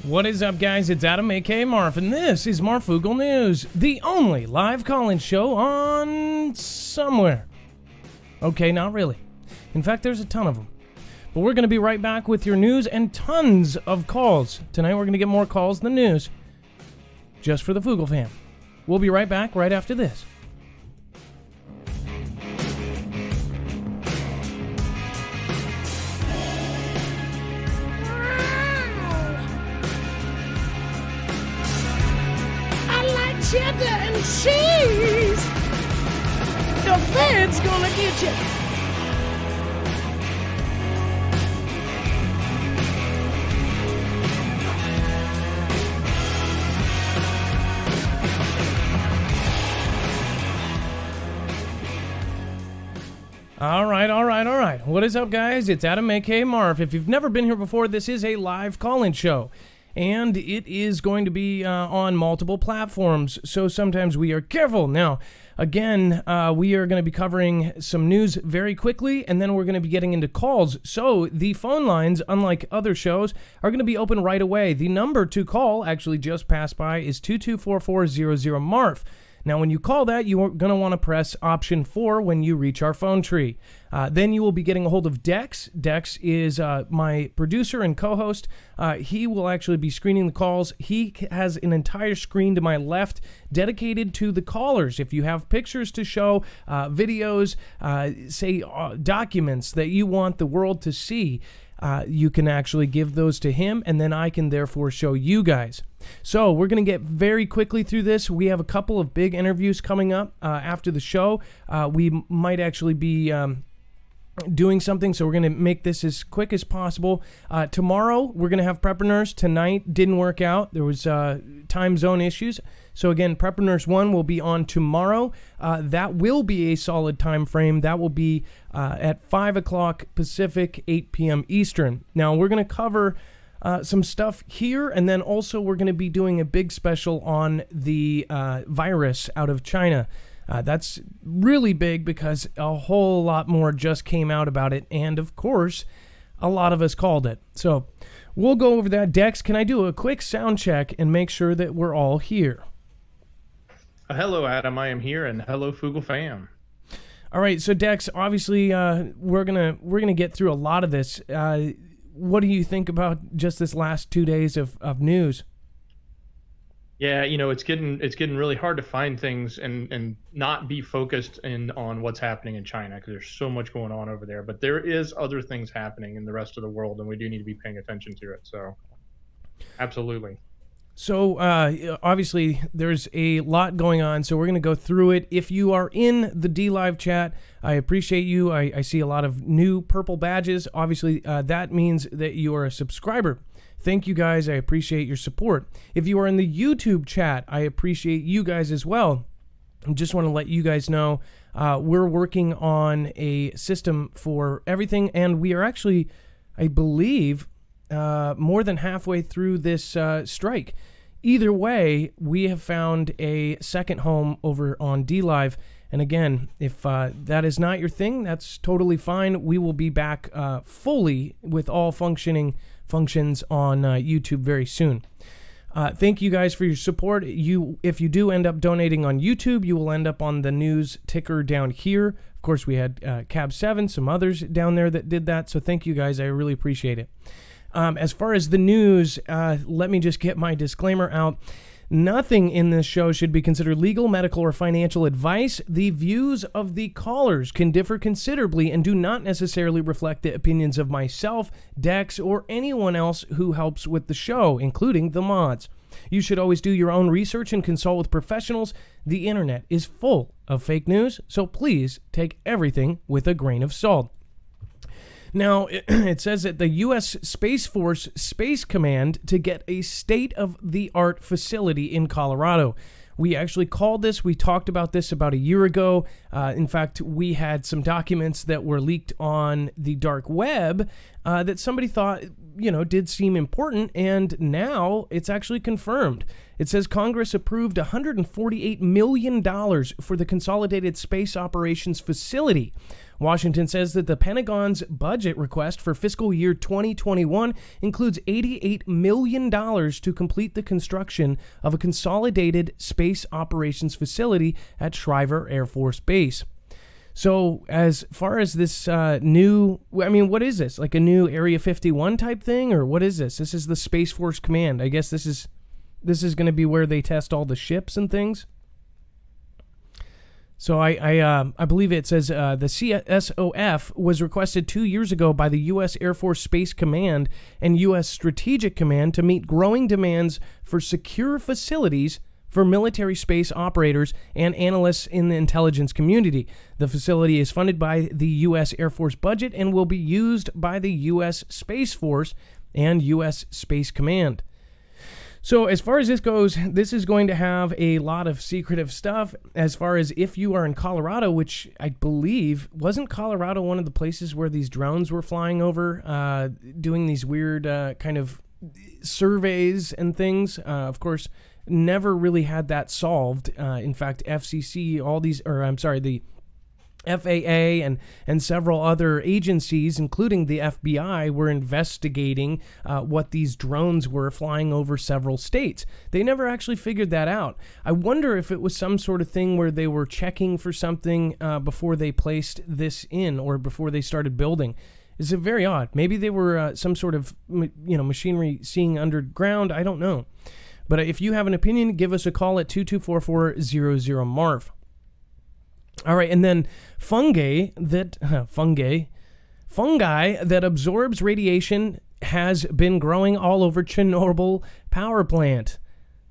What is up, guys? It's Adam, aka Marf, and this is Marfoogle News, the only live call-in show on somewhere. Okay, not really. In fact, there's a ton of them. But we're going to be right back with your news and tons of calls. Tonight, we're going to get more calls than news, just for the Foogle fam. We'll be right back right after this. Cheddar and cheese. The Fed's gonna get you. All right. What is up, guys? It's Adam, aka Marf. If you've never been here before, this is a live call-in show. And it is going to be on multiple platforms, so sometimes we are careful. Now, again, we are going to be covering some news very quickly, and then we're going to be getting into calls. So the phone lines, unlike other shows, are going to be open right away. The number to call, actually just passed by, is 224400-MARF. Now, when you call that, you are going to want to press option 4 when you reach our phone tree. Then you will be getting a hold of Dex. Dex is my producer and co-host. He will actually be screening the calls. He has an entire screen to my left dedicated to the callers. If you have pictures to show, videos, documents that you want the world to see, you can actually give those to him, and then I can therefore show you guys. So we're going to get very quickly through this. We have a couple of big interviews coming up after the show. We might actually be doing something, so we're going to make this as quick as possible. Tomorrow, we're going to have Prepper Nurse. Tonight didn't work out. There was time zone issues. So again, Prepper Nurse 1 will be on tomorrow. That will be a solid time frame. That will be at 5 o'clock Pacific, 8 p.m. Eastern. Now, we're going to cover some stuff here, and then also we're going to be doing a big special on the virus out of China. That's really big because a whole lot more just came out about it, and of course, a lot of us called it. So we'll go over that. Dex, can I do a quick sound check and make sure that we're all here? Hello, Adam. I am here, and hello, Foogle fam. All right, so Dex, obviously, we're gonna get through a lot of this. What do you think about just this last 2 days of news? Yeah, it's getting really hard to find things and not be focused on what's happening in China, because there's so much going on over there. But there is other things happening in the rest of the world, and we do need to be paying attention to it. So, absolutely. So, obviously, there's a lot going on, so we're going to go through it. If you are in the D-Live chat, I appreciate you. I see a lot of new purple badges. Obviously, that means that you are a subscriber. Thank you, guys. I appreciate your support. If you are in the YouTube chat, I appreciate you guys as well. I just want to let you guys know we're working on a system for everything, and we are actually, I believe, more than halfway through this strike. Either way, we have found a second home over on D-Live. And again, if that is not your thing, that's totally fine. We will be back fully with all functions on YouTube very soon. Thank you guys for your support. If you do end up donating on YouTube, you will end up on the news ticker down here. Of course, we had Cab 7, some others down there that did that. So thank you guys. I really appreciate it. As far as the news, let me just get my disclaimer out. Nothing in this show should be considered legal, medical, or financial advice. The views of the callers can differ considerably and do not necessarily reflect the opinions of myself, Dex, or anyone else who helps with the show, including the mods. You should always do your own research and consult with professionals. The internet is full of fake news, so please take everything with a grain of salt. Now, it says that the U.S. Space Force Space Command to get a state-of-the-art facility in Colorado. We actually called this. We talked about this about a year ago. In fact, we had some documents that were leaked on the dark web that somebody thought, did seem important, and now it's actually confirmed. It says Congress approved $148 million for the Consolidated Space Operations Facility. Washington says that the Pentagon's budget request for fiscal year 2021 includes $88 million to complete the construction of a consolidated space operations facility at Schriever Air Force Base. So as far as this what is this? Like a new Area 51 type thing, or what is this? This is the Space Force Command. I guess this is going to be where they test all the ships and things. So I believe it says the CSOF was requested 2 years ago by the U.S. Air Force Space Command and U.S. Strategic Command to meet growing demands for secure facilities for military space operators and analysts in the intelligence community. The facility is funded by the U.S. Air Force budget and will be used by the U.S. Space Force and U.S. Space Command. So as far as this goes, this is going to have a lot of secretive stuff. As far as if you are in Colorado, which I believe, wasn't Colorado one of the places where these drones were flying over, doing these weird kind of surveys and things? Of course, never really had that solved. In fact, the FAA and several other agencies, including the FBI, were investigating what these drones were flying over several states. They never actually figured that out. I wonder if it was some sort of thing where they were checking for something before they placed this in or before they started building. It's very odd. Maybe they were some sort of machinery seeing underground. I don't know. But if you have an opinion, give us a call at 224-400-MARF. All right, and then fungi that absorbs radiation has been growing all over Chernobyl power plant.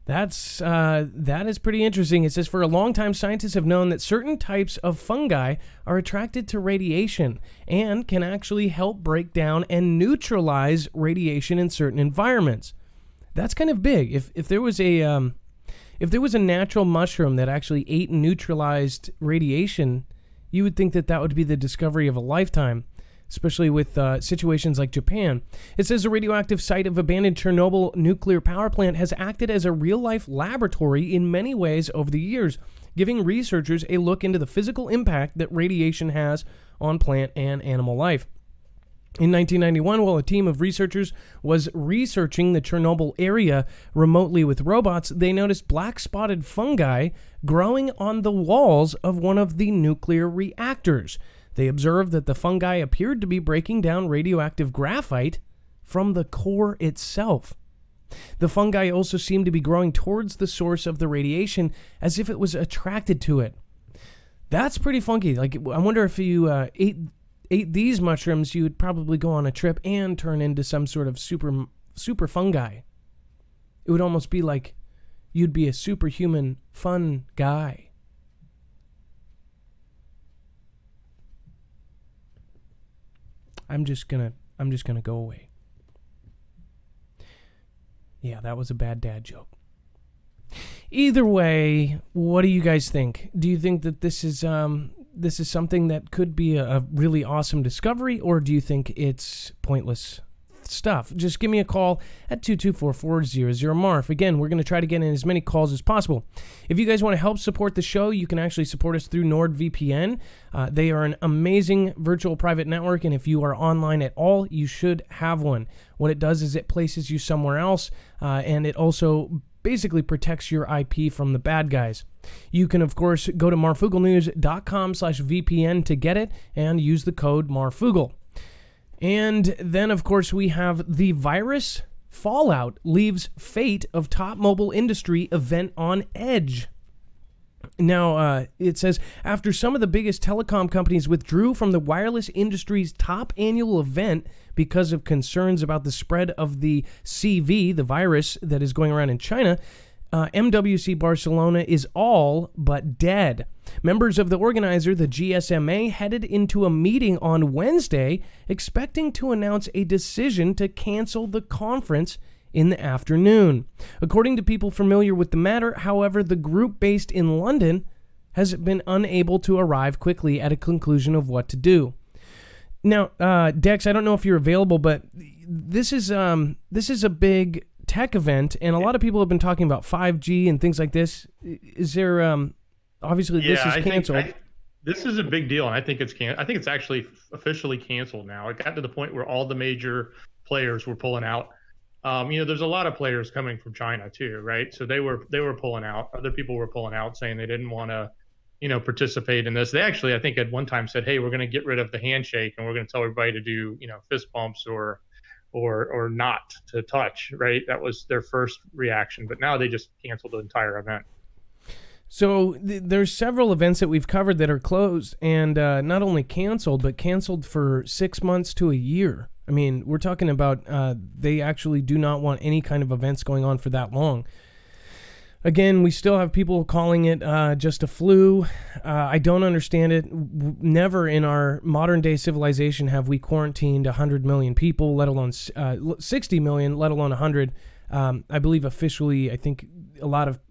That is pretty interesting. It says for a long time, scientists have known that certain types of fungi are attracted to radiation and can actually help break down and neutralize radiation in certain environments. That's kind of big. If there was a natural mushroom that actually ate and neutralized radiation, you would think that would be the discovery of a lifetime, especially with situations like Japan. It says the radioactive site of abandoned Chernobyl nuclear power plant has acted as a real-life laboratory in many ways over the years, giving researchers a look into the physical impact that radiation has on plant and animal life. In 1991, while a team of researchers was researching the Chernobyl area remotely with robots, they noticed black-spotted fungi growing on the walls of one of the nuclear reactors. They observed that the fungi appeared to be breaking down radioactive graphite from the core itself. The fungi also seemed to be growing towards the source of the radiation as if it was attracted to it. That's pretty funky. Like, I wonder if you ate these mushrooms, you would probably go on a trip and turn into some sort of super fungi. It would almost be like you'd be a superhuman fun guy. I'm just gonna go away. Yeah, that was a bad dad joke. Either way, what do you guys think? Do you think that this is something that could be a really awesome discovery, or do you think it's pointless stuff? Just give me a call at 224-400-MARF. Again, we're going to try to get in as many calls as possible. If you guys want to help support the show, you can actually support us through NordVPN. They are an amazing virtual private network, and if you are online at all, you should have one. What it does is it places you somewhere else, and it also basically protects your IP from the bad guys. You can, of course, go to marfooglenews.com/VPN to get it and use the code Marfoogle. And then, of course, we have the virus fallout leaves fate of top mobile industry event on edge. Now, it says, after some of the biggest telecom companies withdrew from the wireless industry's top annual event because of concerns about the spread of the CV, the virus that is going around in China, MWC Barcelona is all but dead. Members of the organizer, the GSMA, headed into a meeting on Wednesday expecting to announce a decision to cancel the conference in the afternoon. According to people familiar with the matter, however, the group based in London has been unable to arrive quickly at a conclusion of what to do. Now, Dex, I don't know if you're available, but this is a big tech event, and a lot of people have been talking about 5G and things like this. Is there, obviously this is canceled. This is a big deal, and I think I think it's actually officially canceled now. It got to the point where all the major players were pulling out. There's a lot of players coming from China too, right? So they were pulling out. Other people were pulling out, saying they didn't want to, participate in this. They actually, I think, at one time said, "Hey, we're going to get rid of the handshake, and we're going to tell everybody to do, fist bumps or not to touch." Right? That was their first reaction, but now they just canceled the entire event. So there's several events that we've covered that are closed and not only canceled, but canceled for 6 months to a year. I mean, we're talking about they actually do not want any kind of events going on for that long. Again, we still have people calling it just a flu. I don't understand it. Never in our modern day civilization have we quarantined 100 million people, let alone 60 million, let alone 100. I believe officially, I think a lot of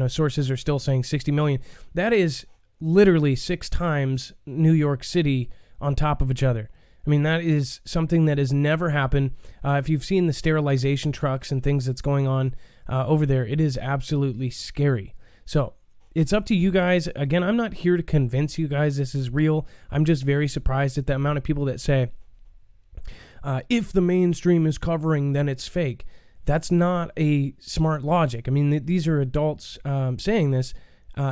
sources are still saying 60 million. That is literally 6 times New York City on top of each other. I mean, that is something that has never happened. If you've seen the sterilization trucks and things that's going on over there, it is absolutely scary. So it's up to you guys. Again, I'm not here to convince you guys this is real. I'm just very surprised at the amount of people that say, if the mainstream is covering, then it's fake. That's not a smart logic. I mean, these are adults saying this.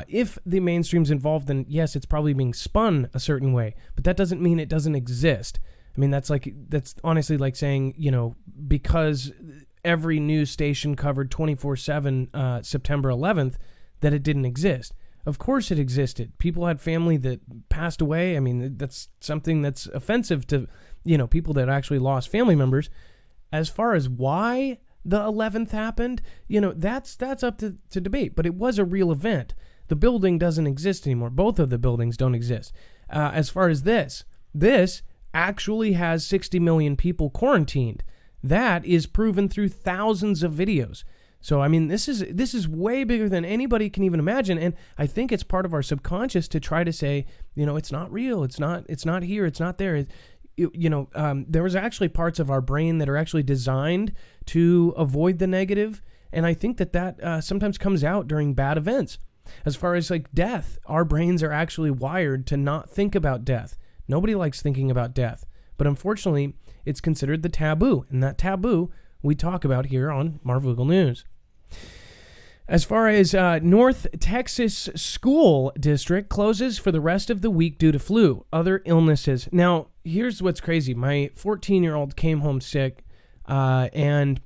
If the mainstream's involved, then yes, it's probably being spun a certain way, but that doesn't mean it doesn't exist. I mean, that's honestly like saying, because every news station covered 24/7 September 11th, that it didn't exist. Of course it existed. People had family that passed away. I mean, that's something that's offensive to, people that actually lost family members. As far as why the 11th happened, that's up to debate, but it was a real event. The building doesn't exist anymore. Both of the buildings don't exist. As far as this actually has 60 million people quarantined. That is proven through thousands of videos. So, I mean, this is way bigger than anybody can even imagine, and I think it's part of our subconscious to try to say, it's not real, it's not here, it's not there. There was actually parts of our brain that are actually designed to avoid the negative, and I think that sometimes comes out during bad events. As far as like death, our brains are actually wired to not think about death. Nobody likes thinking about death, but unfortunately, it's considered the taboo, and that taboo we talk about here on Marfoogle News. As far as North Texas School District closes for the rest of the week due to flu, other illnesses. Now, here's what's crazy. My 14-year-old came home sick, and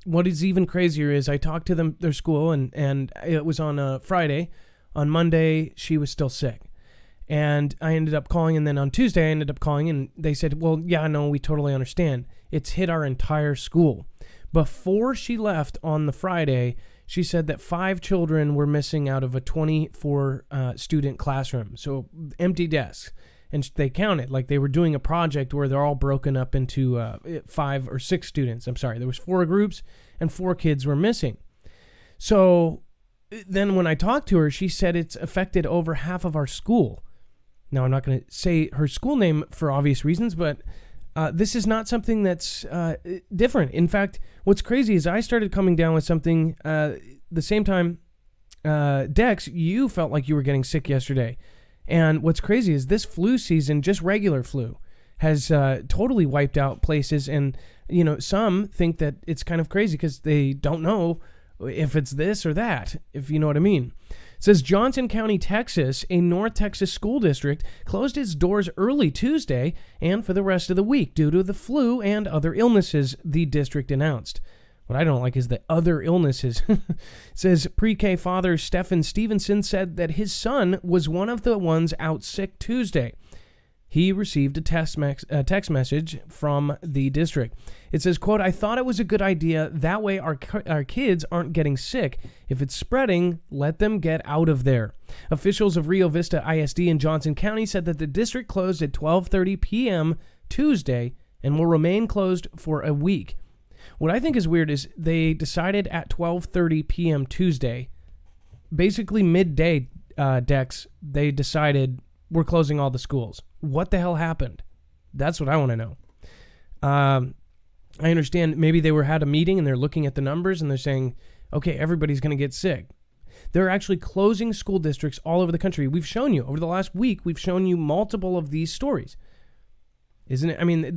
what is even crazier is I talked to their school, and it was on a Friday. On Monday, she was still sick. And I ended up calling, and then on Tuesday, I ended up calling, and they said, well, yeah, no, we totally understand. It's hit our entire school. Before she left on the Friday, she said that 5 children were missing out of a 24-student classroom, so empty desks. And they counted, like they were doing a project where they're all broken up into 5 or 6 students. I'm sorry, there was 4 groups, and 4 kids were missing. So then when I talked to her, she said it's affected over half of our school. Now, I'm not going to say her school name for obvious reasons, but this is not something that's different. In fact, what's crazy is I started coming down with something the same time. Dex, you felt like you were getting sick yesterday. And what's crazy is this flu season, just regular flu, has totally wiped out places. And, some think that it's kind of crazy because they don't know if it's this or that, if you know what I mean. It says Johnson County, Texas, a North Texas school district, closed its doors early Tuesday and for the rest of the week due to the flu and other illnesses, the district announced. What I don't like is the other illnesses. It says pre-K father Stephen Stevenson said that his son was one of the ones out sick Tuesday. He received a text message from the district. It says, quote, I thought it was a good idea. That way our kids aren't getting sick. If it's spreading, let them get out of there. Officials of Rio Vista ISD in Johnson County said that the district closed at 12:30 p.m. Tuesday and will remain closed for a week. What I think is weird is they decided at 12:30 p.m. Tuesday, basically midday, Dex, they decided we're closing all the schools. What the hell happened? That's what I want to know. I understand maybe they had a meeting and they're looking at the numbers and they're saying, okay, everybody's going to get sick. They're actually closing school districts all over the country. We've shown you, over the last week, we've shown you multiple of these stories. Isn't it? I mean,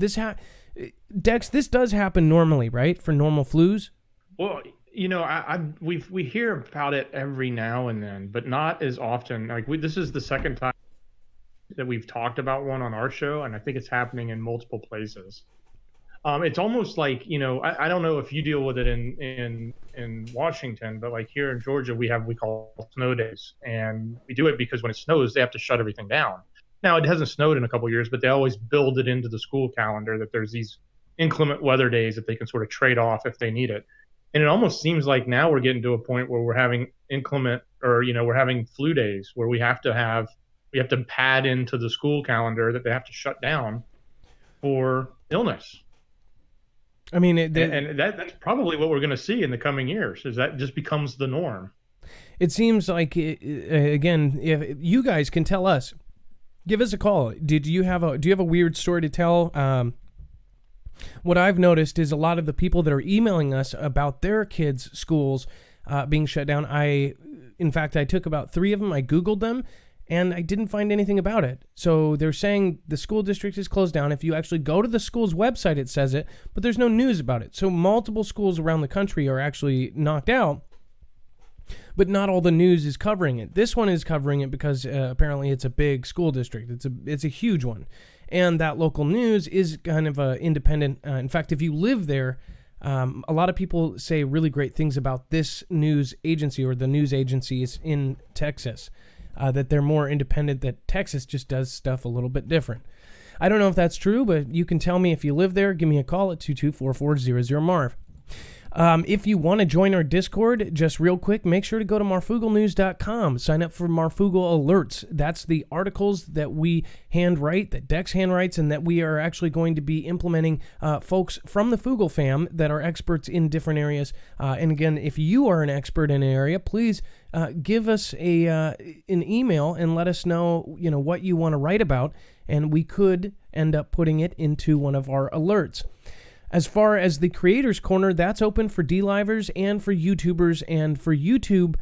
Dex, this does happen normally, right? For normal flus? Well, you know, we hear about it every now and then, but not as often. Like this is the second time that we've talked about one on our show, and I think it's happening in multiple places. It's almost like, you know, I don't know if you deal with it in Washington, but like here in Georgia, we call snow days, and we do it because when it snows, they have to shut everything down. Now, it hasn't snowed in a couple of years, but they always build it into the school calendar that there's these inclement weather days that they can sort of trade off if they need it. And it almost seems like now we're getting to a point where we're having inclement, or, you know, we're having flu days where we have to pad into the school calendar that they have to shut down for illness. I mean, that's probably what we're going to see in the coming years, is that just becomes the norm. It seems like, again, if you guys can tell us, give us a call. Do you have a weird story to tell? What I've noticed is a lot of the people that are emailing us about their kids' schools being shut down. In fact, I took about 3 of them. I Googled them, and I didn't find anything about it. So they're saying the school district is closed down. If you actually go to the school's website, it says it, but there's no news about it. So multiple schools around the country are actually knocked out, but not all the news is covering it. This one is covering it because apparently it's a big school district. It's a huge one. And that local news is kind of independent. In fact, if you live there, a lot of people say really great things about this news agency, or the news agencies in Texas, that they're more independent, that Texas just does stuff a little bit different. I don't know if that's true, but you can tell me if you live there. Give me a call at 224-400-MARV. If you want to join our Discord, just real quick, make sure to go to marfooglenews.com. Sign up for Marfoogle Alerts. That's the articles that we handwrite, that Dex handwrites, and that we are actually going to be implementing folks from the Foogle fam that are experts in different areas. And again, if you are an expert in an area, please give us an email and let us know, what you want to write about, and we could end up putting it into one of our alerts. As far as the Creators Corner, that's open for D-Livers and for YouTubers. And for YouTube,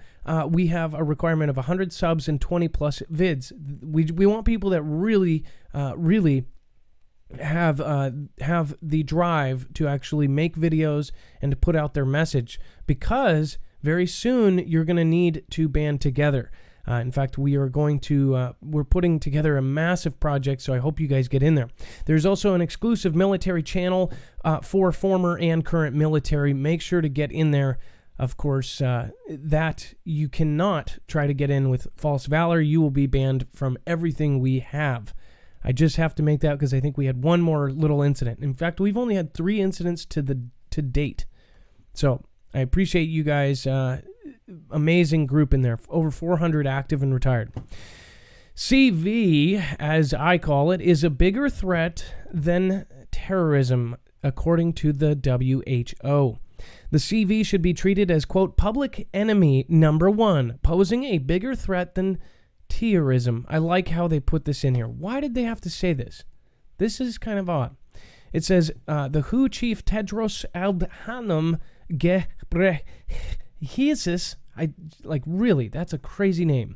we have a requirement of 100 subs and 20 plus vids. We want people that really have the drive to actually make videos and to put out their message, because very soon you're going to need to band together. In fact, we're putting together a massive project, so I hope you guys get in there. There's also an exclusive military channel for former and current military. Make sure to get in there. Of course, that you cannot try to get in with false valor. You will be banned from everything we have. I just have to make that because I think we had one more little incident. In fact, we've only had 3 incidents to date. So I appreciate you guys. Amazing group in there. Over 400 active and retired. CV, as I call it, is a bigger threat than terrorism, according to the WHO. The CV should be treated as, quote, public enemy number 1, posing a bigger threat than terrorism. I like how they put this in here. Why did they have to say this? This is kind of odd. It says, the WHO chief Tedros Adhanom Ghebreyesus, really, that's a crazy name,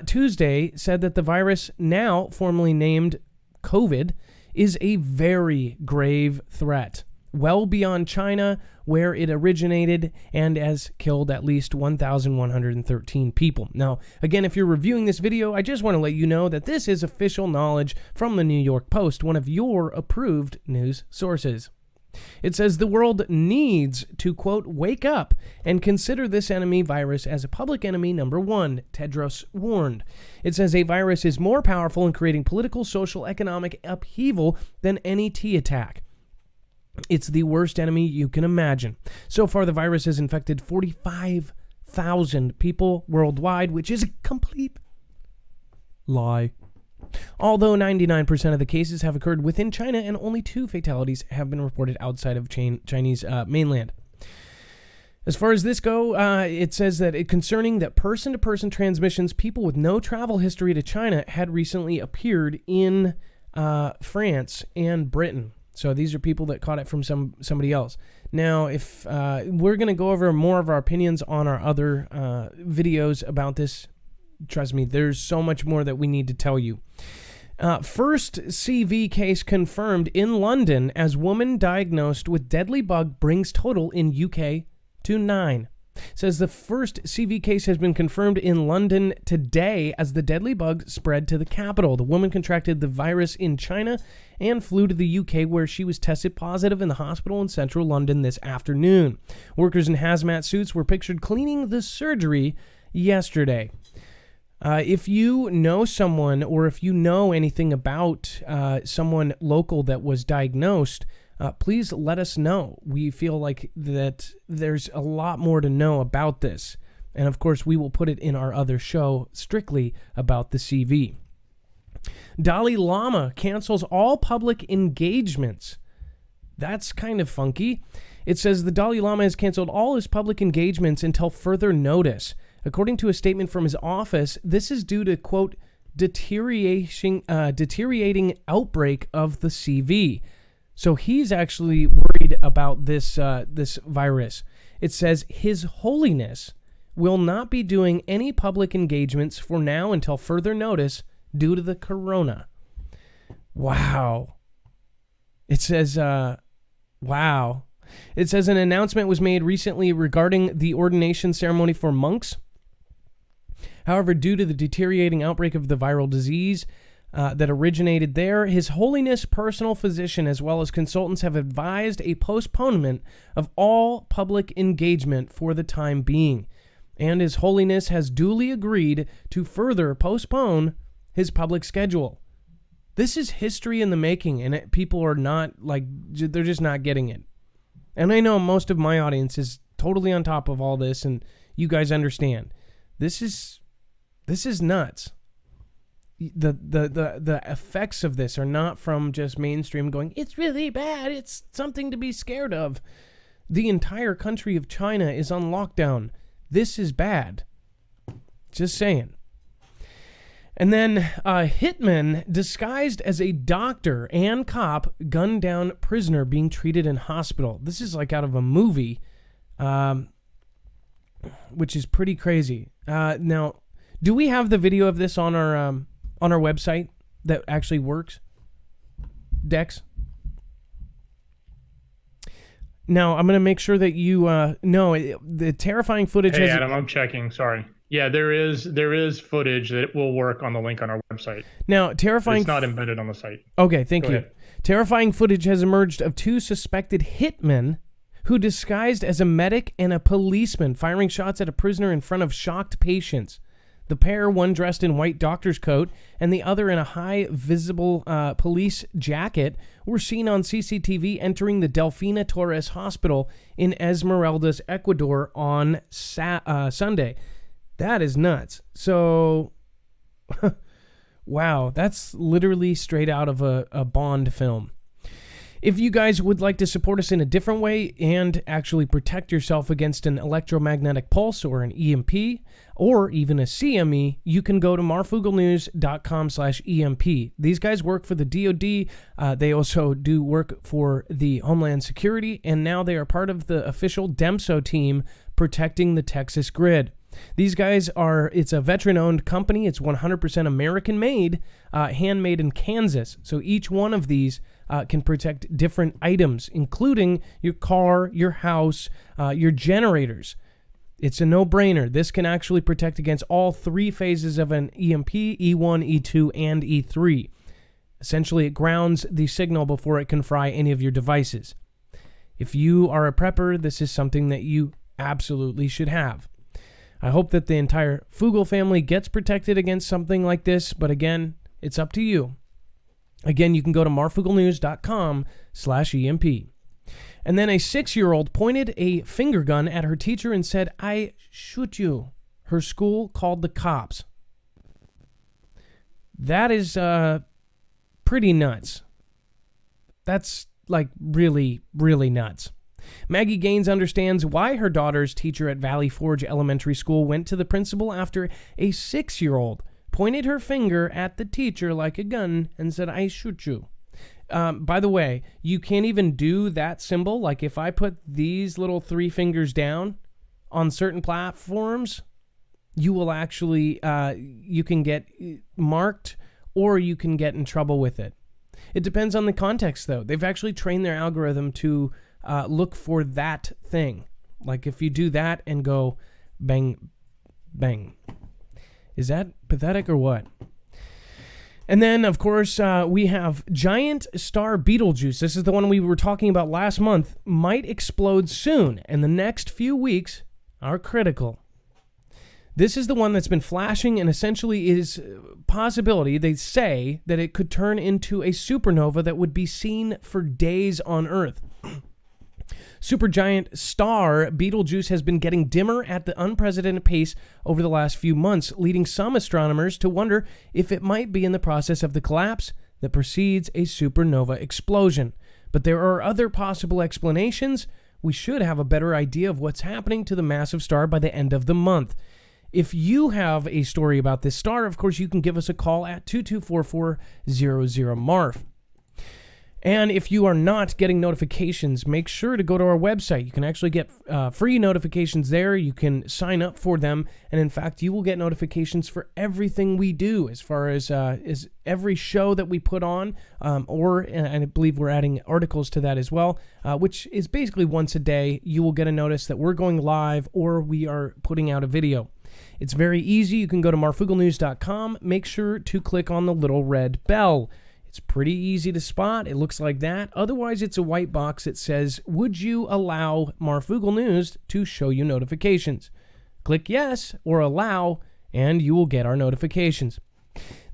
Tuesday said that the virus, now formally named COVID, is a very grave threat, well beyond China, where it originated, and has killed at least 1,113 people. Now, again, if you're reviewing this video, I just want to let you know that this is official knowledge from the New York Post, one of your approved news sources. It says the world needs to, quote, wake up and consider this enemy virus as a public enemy number 1, Tedros warned. It says a virus is more powerful in creating political, social, economic upheaval than any T attack. It's the worst enemy you can imagine. So far, the virus has infected 45,000 people worldwide, which is a complete lie. Although 99% of the cases have occurred within China, and only 2 fatalities have been reported outside of Chinese mainland. As far as this go, it says that concerning that person-to-person transmissions, people with no travel history to China had recently appeared in France and Britain. So these are people that caught it from somebody else. Now, if we're going to go over more of our opinions on our other videos about this, trust me, there's so much more that we need to tell you. First CV case confirmed in London as woman diagnosed with deadly bug brings total in UK to 9. Says the first CV case has been confirmed in London today as the deadly bug spread to the capital. The woman contracted the virus in China and flew to the UK, where she was tested positive in the hospital in central London this afternoon. Workers in hazmat suits were pictured cleaning the surgery yesterday. If you know someone, or if you know anything about someone local that was diagnosed, please let us know. We feel like that there's a lot more to know about this. And of course, we will put it in our other show strictly about the CV. Dalai Lama cancels all public engagements. That's kind of funky. It says the Dalai Lama has canceled all his public engagements until further notice. According to a statement from his office, this is due to, quote, deteriorating outbreak of the CV. So he's actually worried about this virus. It says His Holiness will not be doing any public engagements for now until further notice due to the corona. Wow. It says, wow. It says an announcement was made recently regarding the ordination ceremony for monks. However, due to the deteriorating outbreak of the viral disease that originated there, His Holiness personal physician as well as consultants have advised a postponement of all public engagement for the time being. And His Holiness has duly agreed to further postpone his public schedule. This is history in the making, and people are not, they're just not getting it. And I know most of my audience is totally on top of all this, and you guys understand. This is nuts. The effects of this are not from just mainstream going, it's really bad, it's something to be scared of. The entire country of China is on lockdown. This is bad. Just saying. And then a hitman disguised as a doctor and cop gunned down prisoner being treated in hospital. This is like out of a movie, which is pretty crazy. Now, do we have the video of this on our website that actually works? Dex? Now, I'm going to make sure that you know the terrifying footage. Hey, Adam, I'm checking. Sorry. Yeah, there is footage that will work on the link on our website. Now, terrifying. It's not embedded on the site. Okay, thank you. Ahead. Terrifying footage has emerged of two suspected hitmen who disguised as a medic and a policeman firing shots at a prisoner in front of shocked patients. The pair, one dressed in white doctor's coat and the other in a high visible police jacket, were seen on CCTV entering the Delfina Torres Hospital in Esmeraldas, Ecuador on Sunday. That is nuts. So, wow, that's literally straight out of a Bond film. If you guys would like to support us in a different way and actually protect yourself against an electromagnetic pulse or an EMP or even a CME, you can go to marfooglenews.com/EMP. These guys work for the DoD. They also do work for the Homeland Security, and now they are part of the official DEMSO team protecting the Texas grid. These guys it's a veteran-owned company. It's 100% American-made, handmade in Kansas. So each one of these can protect different items, including your car, your house, your generators. It's a no-brainer. This can actually protect against all three phases of an EMP, E1, E2, and E3. Essentially, it grounds the signal before it can fry any of your devices. If you are a prepper, this is something that you absolutely should have. I hope that the entire Foogle family gets protected against something like this, but again, it's up to you. Again, you can go to marfooglenews.com/EMP. And then a 6-year-old pointed a finger gun at her teacher and said, "I shoot you." Her school called the cops. That is pretty nuts. That's like really, really nuts. Maggie Gaines understands why her daughter's teacher at Valley Forge Elementary School went to the principal after a 6-year-old pointed her finger at the teacher like a gun and said, "I shoot you." By the way, you can't even do that symbol. Like if I put these little 3 fingers down on certain platforms, you will actually, you can get marked or you can get in trouble with it. It depends on the context, though. They've actually trained their algorithm to look for that thing. Like if you do that and go bang, bang. Is that pathetic or what? And then, of course, we have giant star Betelgeuse. This is the one we were talking about last month. Might explode soon, and the next few weeks are critical. This is the one that's been flashing and essentially is possibility. They say that it could turn into a supernova that would be seen for days on Earth. Supergiant star Betelgeuse has been getting dimmer at the unprecedented pace over the last few months, leading some astronomers to wonder if it might be in the process of the collapse that precedes a supernova explosion. But there are other possible explanations. We should have a better idea of what's happening to the massive star by the end of the month. If you have a story about this star, of course, you can give us a call at 2244-00-MARF. And if you are not getting notifications, make sure to go to our website. You can actually get free notifications there. You can sign up for them. And in fact, you will get notifications for everything we do as far as every show that we put on. And I believe we're adding articles to that as well, which is basically once a day. You will get a notice that we're going live or we are putting out a video. It's very easy. You can go to marfooglenews.com. Make sure to click on the little red bell. It's pretty easy to spot. It looks like that. Otherwise, it's a white box that says, would you allow Marfoogle News to show you notifications? Click yes or allow, and you will get our notifications.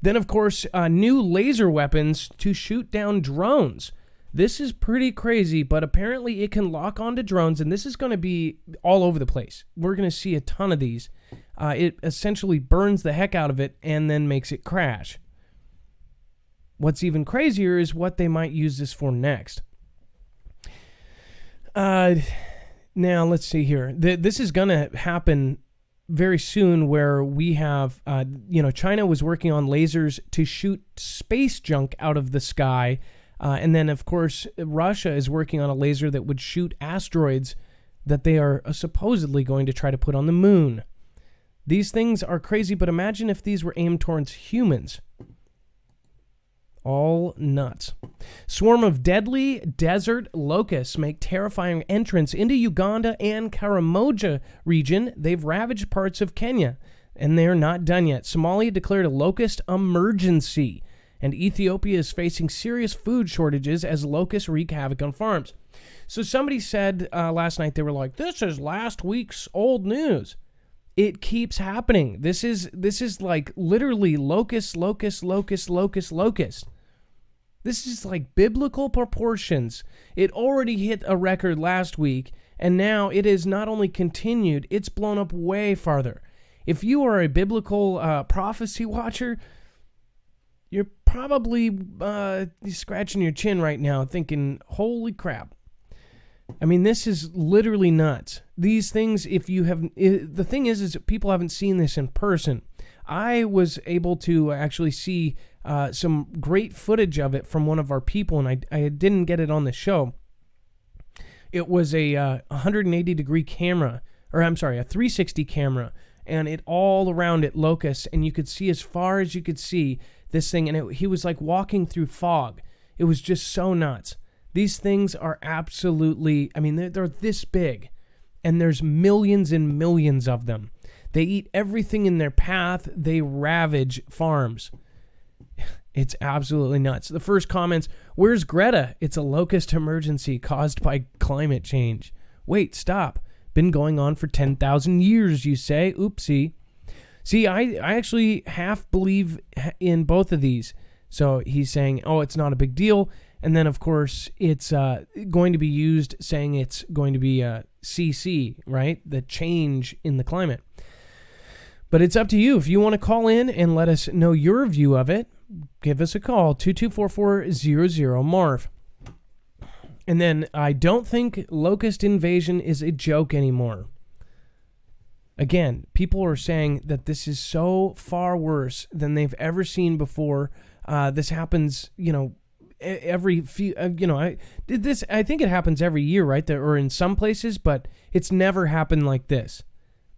Then, of course, new laser weapons to shoot down drones. This is pretty crazy, but apparently it can lock onto drones, and this is going to be all over the place. We're going to see a ton of these. It essentially burns the heck out of it and then makes it crash. What's even crazier is what they might use this for next. Now, let's see here. This is going to happen very soon where we have, China was working on lasers to shoot space junk out of the sky. And then, of course, Russia is working on a laser that would shoot asteroids that they are supposedly going to try to put on the moon. These things are crazy, but imagine if these were aimed towards humans. All nuts. Swarm of deadly desert locusts make terrifying entrance into Uganda and Karamoja region. They've ravaged parts of Kenya, and they're not done yet. Somalia declared a locust emergency, and Ethiopia is facing serious food shortages as locusts wreak havoc on farms. So somebody said last night, they were like, this is last week's old news. It keeps happening. This is like literally locust. This is like biblical proportions. It already hit a record last week, and now it is not only continued, it's blown up way farther. If you are a biblical prophecy watcher, you're probably scratching your chin right now thinking, holy crap. I mean, this is literally nuts. These things, the thing is people haven't seen this in person. I was able to actually see some great footage of it from one of our people, and I didn't get it on the show. It was a 180-degree camera, a 360 camera, and it all around it locusts, and you could see as far as you could see this thing, and he was like walking through fog. It was just so nuts. These things are absolutely, they're this big, and there's millions and millions of them. They eat everything in their path. They ravage farms. It's absolutely nuts. The first comments, where's Greta? It's a locust emergency caused by climate change. Wait, stop. Been going on for 10,000 years, you say? Oopsie. See, I actually half believe in both of these. So he's saying, oh, it's not a big deal. And then, of course, it's going to be used saying it's going to be CC, right? The change in the climate. But it's up to you. If you want to call in and let us know your view of it, give us a call, 2244-00-MARF. And then I don't think locust invasion is a joke anymore. Again, people are saying that this is so far worse than they've ever seen before. This happens, every few, I did this. I think it happens every year, right? Or in some places, but it's never happened like this.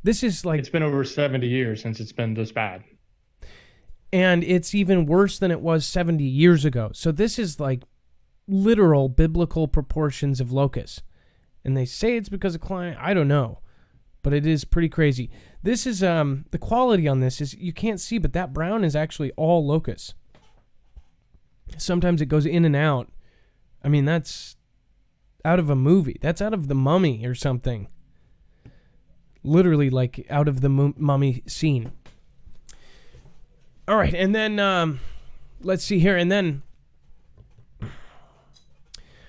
This is like, it's been over 70 years since it's been this bad. And it's even worse than it was 70 years ago. So this is like literal biblical proportions of locusts. And they say it's because of climate. I don't know. But it is pretty crazy. This is, the quality on this is, you can't see, but that brown is actually all locusts. Sometimes it goes in and out. I mean, that's out of a movie. That's out of The Mummy or something. Literally, like, out of the Mummy scene. All right, and then, let's see here, and then...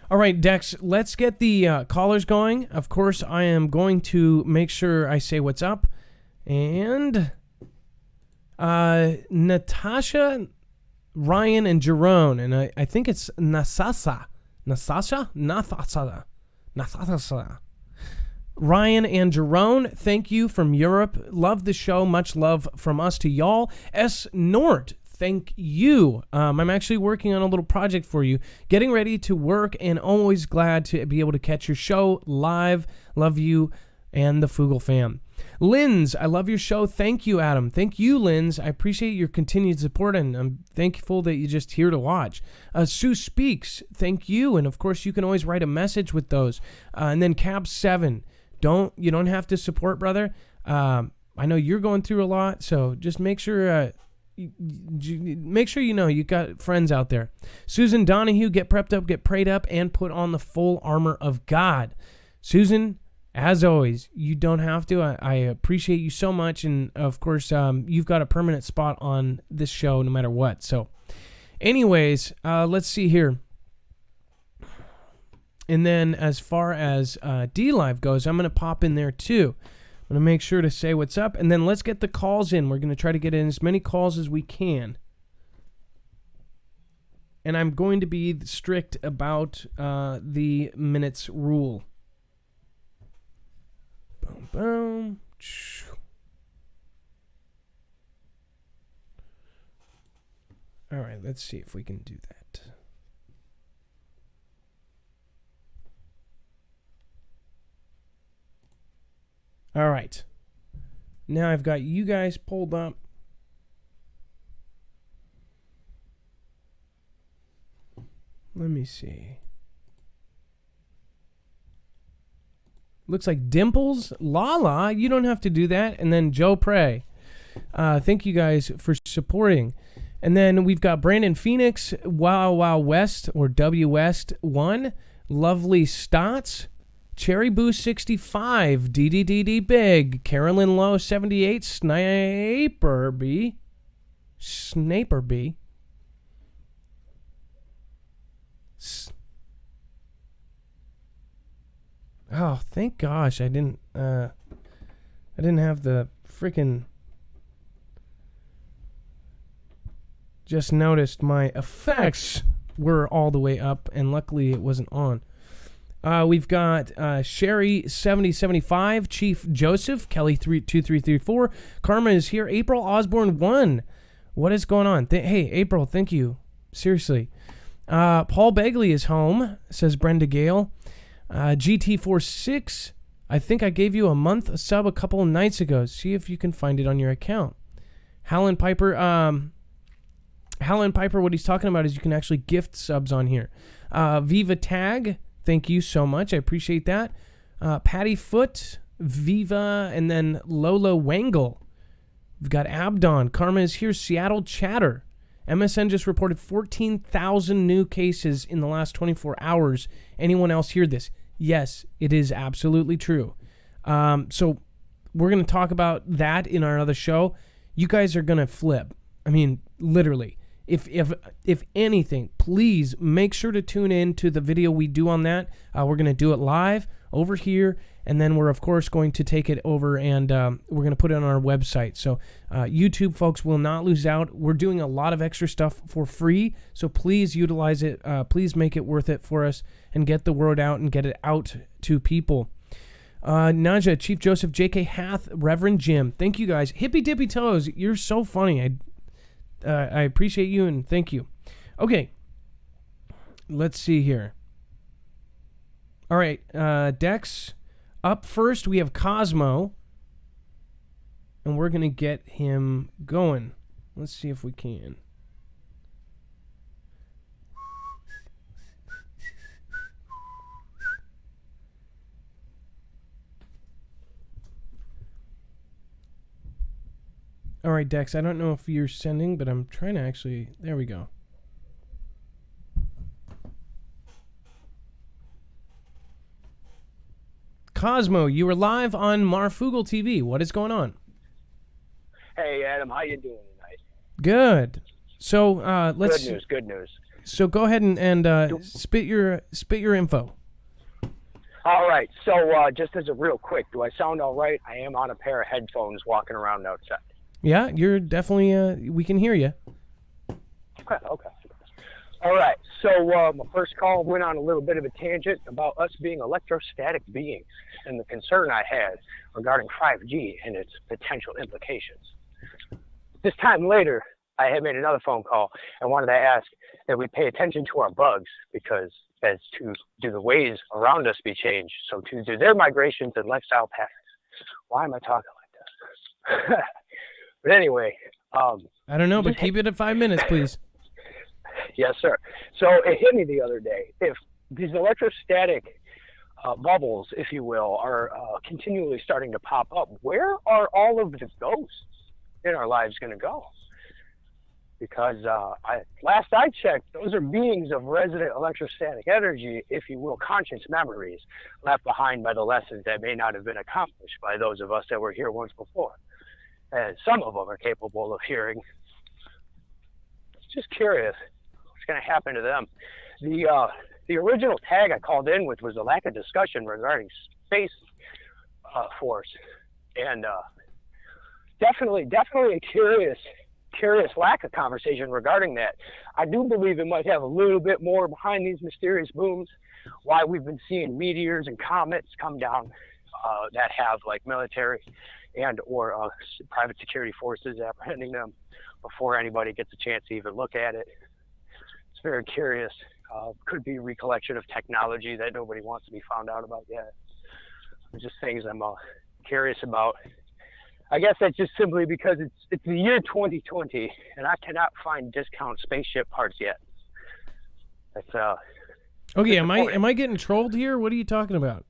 All right, Dex, let's get the callers going. Of course, I am going to make sure I say what's up. And Natasha, Ryan, and Jerome, and I think it's Nathasa. Ryan and Jerome, thank you from Europe. Love the show. Much love from us to y'all. S. Nort, thank you. I'm actually working on a little project for you. Getting ready to work and always glad to be able to catch your show live. Love you and the Foogle fam. Linz, I love your show. Thank you, Adam. Thank you, Linz. I appreciate your continued support, and I'm thankful that you're just here to watch. Sue Speaks, thank you. And, of course, you can always write a message with those. And then Cab7, you don't have to support, brother. I know you're going through a lot, so just make sure you got friends out there. Susan Donahue, get prepped up, get prayed up, and put on the full armor of God. Susan, as always, you don't have to. I appreciate you so much, and of course, you've got a permanent spot on this show no matter what. So, anyways, let's see here. And then as far as D-Live goes, I'm going to pop in there too. I'm going to make sure to say what's up. And then let's get the calls in. We're going to try to get in as many calls as we can. And I'm going to be strict about the minutes rule. Boom, boom. All right, let's see if we can do that. All right. Now I've got you guys pulled up. Let me see. Looks like Dimples. Lala, you don't have to do that. And then Joe Prey. Thank you guys for supporting. And then we've got Brandon Phoenix, Wow Wow West, or W West 1. Lovely Stotts. Cherry Boo 65, DDDD Big, Carolyn Lowe 78, Sniper B. Oh, thank gosh, I didn't have the freaking. Just noticed my effects were all the way up, and luckily it wasn't on. We've got Sherry 7075, Chief Joseph, Kelly 2334. Karma is here. April Osborne 1. What is going on? Hey, April, thank you. Seriously. Paul Begley is home, says Brenda Gale. GT46, I think I gave you a month sub a couple of nights ago. See if you can find it on your account. Howlin' Piper, what he's talking about is you can actually gift subs on here. Viva Tag, thank you so much. I appreciate that. Patty Foot, Viva, and then Lolo Wangle. We've got Abdon. Karma is here. Seattle Chatter. MSN just reported 14,000 new cases in the last 24 hours. Anyone else hear this? Yes, it is absolutely true. So we're going to talk about that in our other show. You guys are going to flip. I mean, literally. If anything, please make sure to tune in to the video we do on that. We're going to do it live over here, and then we're, of course, going to take it over and we're going to put it on our website. So YouTube folks will not lose out. We're doing a lot of extra stuff for free, so please utilize it. Please make it worth it for us and get the word out and get it out to people. Naja, Chief Joseph, J.K. Hath, Reverend Jim, thank you guys. Hippy Dippy Toes, you're so funny. I appreciate you and thank you. Okay. Let's see here. All right, Dex, up first we have Cosmo, and we're going to get him going. Let's see if we can. All right, Dex, I don't know if you're sending, but I'm trying to actually... There we go. Cosmo, you were live on Marfoogle TV. What is going on? Hey, Adam, how you doing tonight? Good. So, let's... Good news. So go ahead and spit your info. All right, so just as a real quick, do I sound all right? I am on a pair of headphones walking around outside. Yeah, you're definitely, we can hear you. Okay. All right, so my first call went on a little bit of a tangent about us being electrostatic beings and the concern I had regarding 5G and its potential implications. This time later, I had made another phone call and wanted to ask that we pay attention to our bugs, because as to do the ways around us be changed, so too do their migrations and lifestyle patterns. Why am I talking like this? But anyway, I don't know, but keep it at 5 minutes, please. Yes, sir. So it hit me the other day. If these electrostatic bubbles, if you will, are continually starting to pop up, where are all of the ghosts in our lives going to go? Because last I checked, those are beings of resident electrostatic energy, if you will, conscious memories left behind by the lessons that may not have been accomplished by those of us that were here once before. And some of them are capable of hearing. Just curious what's going to happen to them. The original tag I called in with was a lack of discussion regarding space force, and definitely a curious lack of conversation regarding that. I do believe it might have a little bit more behind these mysterious booms, why we've been seeing meteors and comets come down that have like military and or private security forces apprehending them before anybody gets a chance to even look at it. It's very curious. Could be recollection of technology that nobody wants to be found out about yet. Just things I'm curious about. I guess that's just simply because it's the year 2020 and I cannot find discount spaceship parts yet. That's Okay, am I getting trolled here? What are you talking about?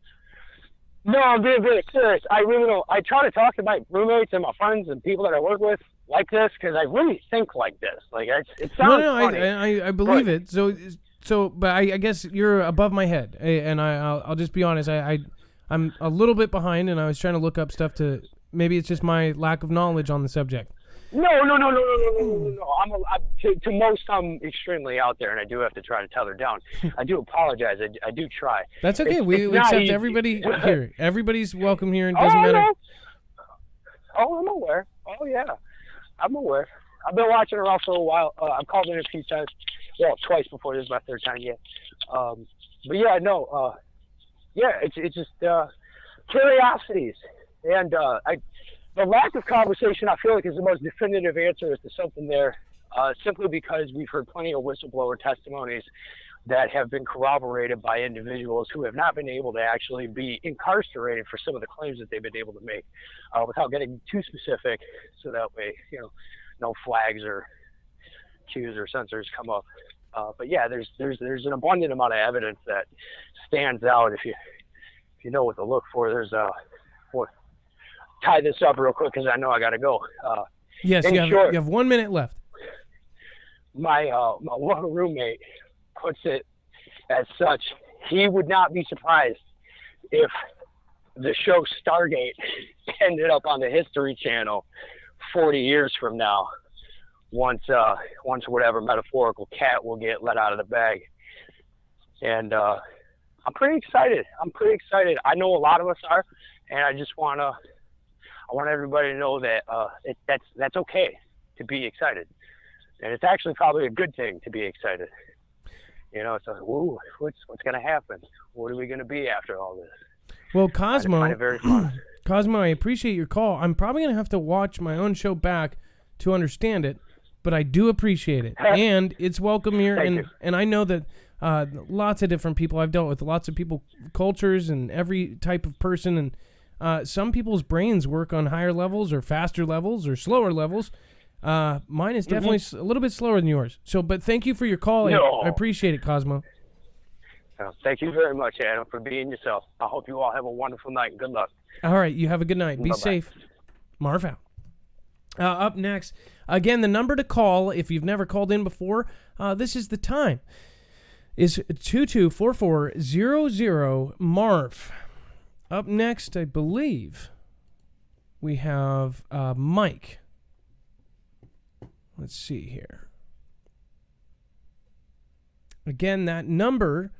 No, I'm being very serious. I really don't. I try to talk to my roommates and my friends and people that I work with like this, because I really think like this. Like it sounds funny. I believe it. So, but I guess you're above my head, and I'll just be honest. I'm a little bit behind, and I was trying to look up stuff to. Maybe it's just my lack of knowledge on the subject. No. To most, I'm extremely out there, and I do have to try to tether down. I do apologize. I do try. That's okay. We accept easy. Everybody here. Everybody's welcome here, and it doesn't matter. No. Oh, I'm aware. Oh, yeah. I'm aware. I've been watching around for a while. I've called in a few times. Well, twice before. This is my third time yet. But yeah, no. It's just curiosities. And the lack of conversation, I feel like, is the most definitive answer as to something there, simply because we've heard plenty of whistleblower testimonies that have been corroborated by individuals who have not been able to actually be incarcerated for some of the claims that they've been able to make, without getting too specific, so that way, no flags or cues or sensors come up. But yeah, there's an abundant amount of evidence that stands out. If you know what to look for, there's tie this up real quick because I know I got to go. Yes, you have 1 minute left. My one roommate puts it as such. He would not be surprised if the show Stargate ended up on the History Channel 40 years from now, once whatever metaphorical cat will get let out of the bag. And I'm pretty excited. I know a lot of us are, and I want everybody to know that that's okay to be excited, and it's actually probably a good thing to be excited. It's like, ooh, what's going to happen? What are we going to be after all this? Well, Cosmo, I find it very fun. Cosmo, I appreciate your call. I'm probably going to have to watch my own show back to understand it, but I do appreciate it, and it's welcome here. And I know that Lots of different people. I've dealt with lots of people, cultures, and every type of person. And some people's brains work on higher levels or faster levels or slower levels. Mine is definitely a little bit slower than yours. So, but thank you for your call. No. I appreciate it, Cosmo. Thank you very much, Adam, for being yourself. I hope you all have a wonderful night and good luck. All right, you have a good night. Be Bye-bye. safe. Marv out. Up next, again, the number to call if you've never called in before, this is the time, is 224400 Marv. Up next, I believe, we have Mike. Let's see here. Again, that number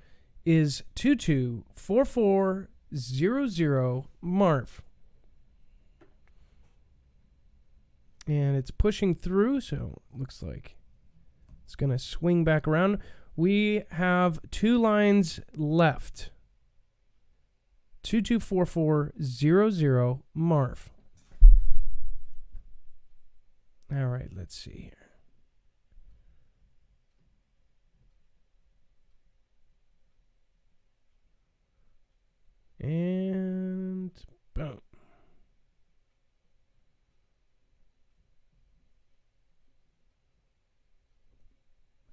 is 224400 Marv. And it's pushing through, so it looks like it's going to swing back around. We have 2 lines left. 224400 Marv. All right, let's see here. And boom.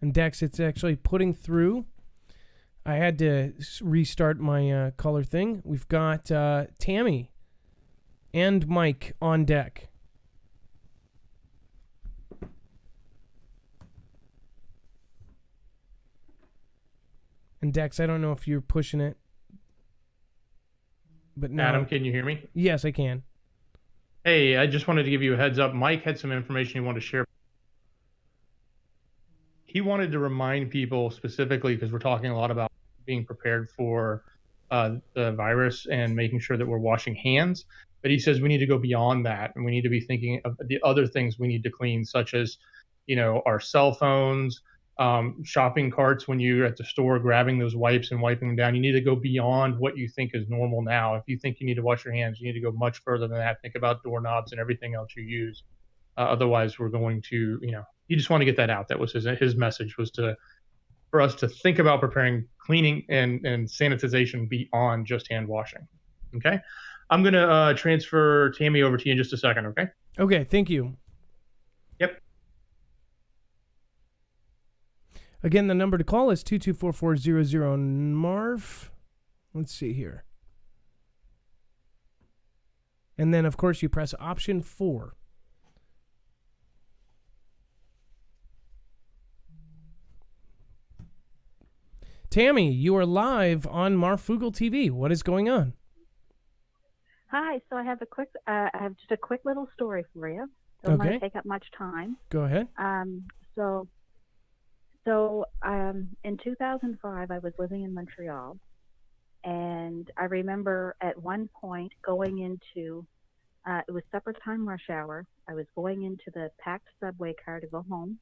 And Dex, it's actually putting through. I had to restart my color thing. We've got Tammy and Mike on deck. And Dex, I don't know if you're pushing it. But now, Adam, can you hear me? Yes, I can. Hey, I just wanted to give you a heads up. Mike had some information he wanted to share. He wanted to remind people specifically, because we're talking a lot about being prepared for the virus and making sure that we're washing hands. But he says we need to go beyond that, and we need to be thinking of the other things we need to clean, such as, our cell phones, shopping carts when you're at the store, grabbing those wipes and wiping them down. You need to go beyond what you think is normal now. If you think you need to wash your hands, you need to go much further than that. Think about doorknobs and everything else you use. Otherwise, we're going to, you just want to get that out. That was his message, was for us to think about preparing cleaning and sanitization beyond just hand washing. Okay. I'm going to transfer Tammy over to you in just a second. Okay. Okay. Thank you. Yep. Again, the number to call is 224400 Marv. Let's see here. And then, of course, you press option 4. Tammy, you are live on Marfoogle TV. What is going on? Hi. So I have just a quick little story for you. Don't want to take up much time. Go ahead. So in 2005, I was living in Montreal, and I remember at one point going into, it was supper time rush hour. I was going into the packed subway car to go home,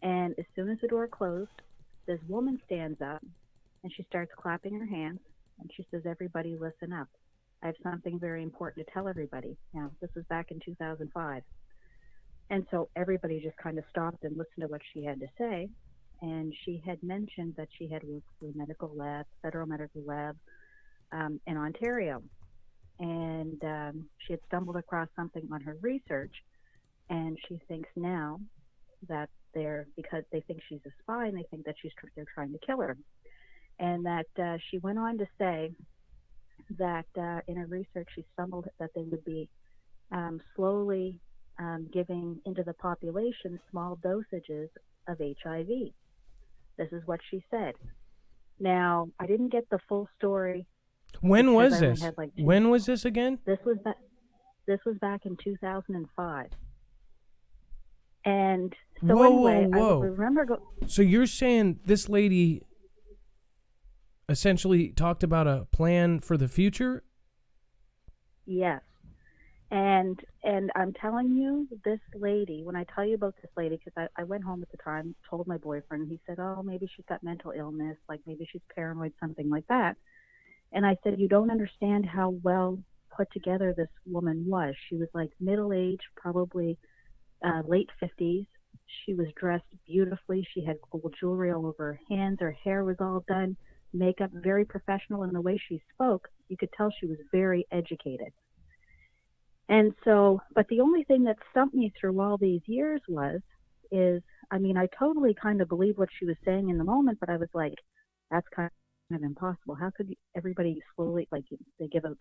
and as soon as the door closed, this woman stands up, and she starts clapping her hands, and she says, "Everybody listen up. I have something very important to tell everybody." Now, this was back in 2005. And so everybody just kind of stopped and listened to what she had to say. And she had mentioned that she had worked for a medical lab, federal medical lab in Ontario. And she had stumbled across something on her research. And she thinks now that because they think she's a spy and they think that they're trying to kill her. And that she went on to say that in her research she stumbled that they would be slowly giving into the population small dosages of HIV. This is what she said. Now, I didn't get the full story. When was this? When was this again? This was back in 2005. And so whoa. I remember. So you're saying this lady essentially talked about a plan for the future? Yes. And I'm telling you, this lady, when I tell you about this lady, because I went home at the time, told my boyfriend, he said, "Oh, maybe she's got mental illness, like maybe she's paranoid, something like that." And I said, "You don't understand how well put together this woman was. She was like middle-aged, probably late 50s. She was dressed beautifully. She had gold jewelry all over her hands. Her hair was all done, makeup, very professional. And the way she spoke, you could tell she was very educated. And so, but the only thing that stumped me through all these years I totally kind of believed what she was saying in the moment, but I was like, that's kind of impossible. How could everybody slowly, like, they give out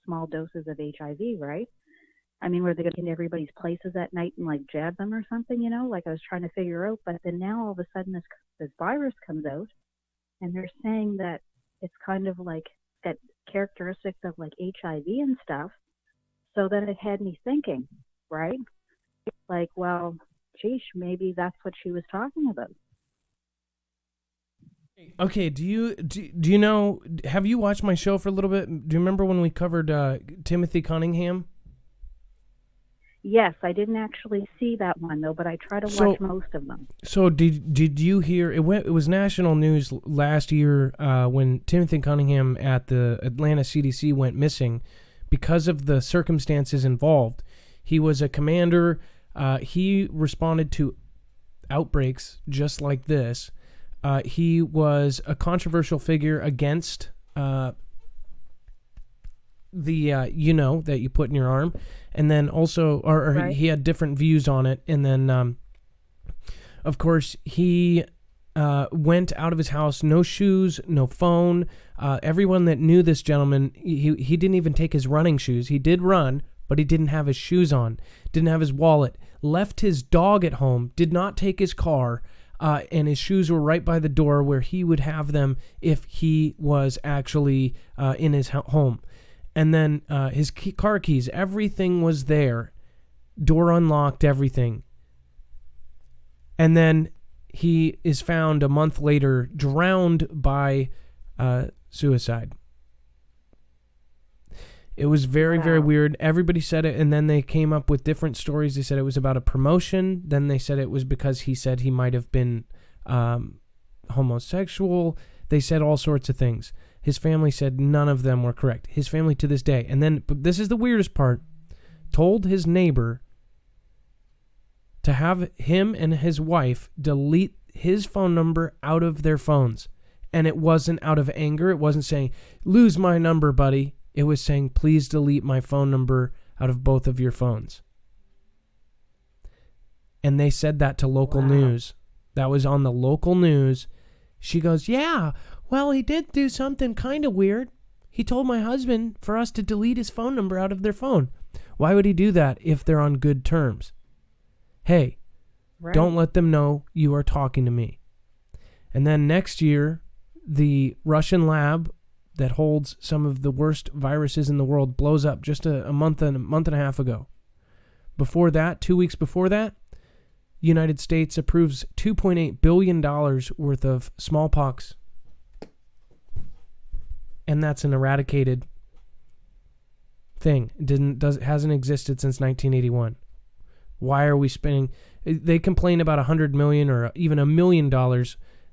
small doses of HIV, right? I mean, were they going to get into everybody's places at night and like jab them or something, Like I was trying to figure out, but then now all of a sudden this virus comes out, and they're saying that it's kind of like got characteristics of like HIV and stuff. So then it had me thinking, right? Like, well, geesh, maybe that's what she was talking about. Okay, do you know, have you watched my show for a little bit? Do you remember when we covered Timothy Cunningham? Yes, I didn't actually see that one though, but I try to watch most of them. So did you hear it was national news last year when Timothy Cunningham at the Atlanta CDC went missing because of the circumstances involved. He was a commander. He responded to outbreaks just like this. He was a controversial figure against that you put in your arm, and then also, Right. he had different views on it, and then, of course, he went out of his house, no shoes, no phone. Everyone that knew this gentleman, he didn't even take his running shoes. He did run, but he didn't have his shoes on, didn't have his wallet, left his dog at home, did not take his car, and his shoes were right by the door where he would have them if he was actually in his home. And then his car keys, everything was there, door unlocked, everything. And then he is found a month later drowned by suicide. It was very, very weird. Everybody said it, and then they came up with different stories. They said it was about a promotion. Then they said it was because he said he might have been homosexual. They said all sorts of things. His family said none of them were correct. His family to this day. And then, but this is the weirdest part, told his neighbor to have him and his wife delete his phone number out of their phones. And it wasn't out of anger. It wasn't saying, lose my number, buddy. It was saying, please delete my phone number out of both of your phones. And they said that to local news. That was on the local news. She goes, yeah, well, he did do something kind of weird. He told my husband for us to delete his phone number out of their phone. Why would he do that if they're on good terms? Hey, don't let them know you are talking to me. And then next year, the Russian lab that holds some of the worst viruses in the world blows up just a month and a half ago. Before that, 2 weeks before that, United States approves $2.8 billion worth of smallpox. And that's an eradicated thing. It hasn't existed since 1981. Why are we spending? They complain about $100 million or even $1 million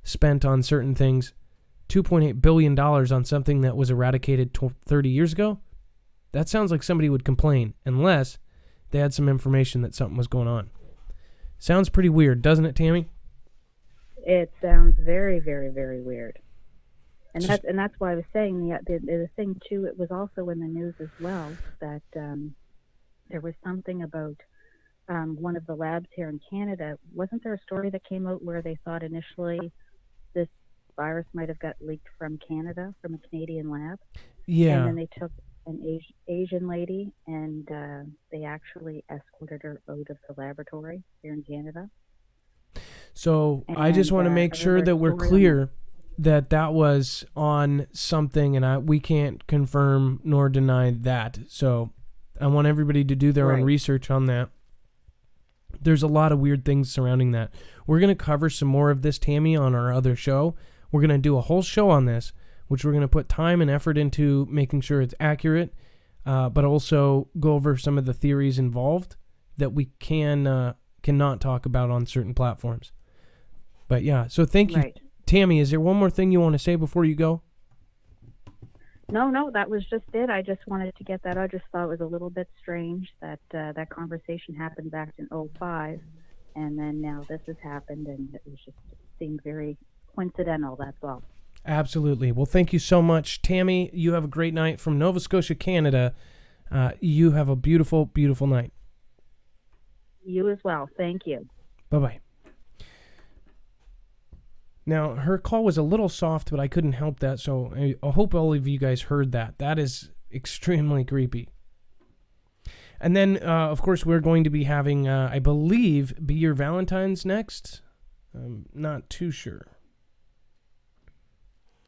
spent on certain things. $2.8 billion on something that was eradicated 30 years ago? That sounds like somebody would complain, unless they had some information that something was going on. Sounds pretty weird, doesn't it, Tammy? It sounds very, very, very weird. And that's why I was saying the thing too. It was also in the news as well that there was something about one of the labs here in Canada. Wasn't there a story that came out where they thought initially this virus might have got leaked from Canada, from a Canadian lab? Yeah. And then they took an Asian lady and they actually escorted her out of the laboratory here in Canada. So I just want to make sure that we're clear that was on something, and we can't confirm nor deny that. So I want everybody to do their own research on that. There's a lot of weird things surrounding that. We're going to cover some more of this, Tammy, on our other show. We're going to do a whole show on this, which we're going to put time and effort into making sure it's accurate, but also go over some of the theories involved that we cannot talk about on certain platforms. But yeah, so thank you. Tammy, is there one more thing you want to say before you go? No, that was just it. I just wanted to get that. I just thought it was a little bit strange that that conversation happened back in 2005, and then now this has happened, and it was just seemed very coincidental. That's all. Absolutely. Well, thank you so much, Tammy. You have a great night from Nova Scotia, Canada. You have a beautiful, beautiful night. You as well. Thank you. Bye-bye. Now, her call was a little soft, but I couldn't help that, so I hope all of you guys heard that. That is extremely creepy. And then, of course, we're going to be having, I believe, Be Your Valentines next. I'm not too sure.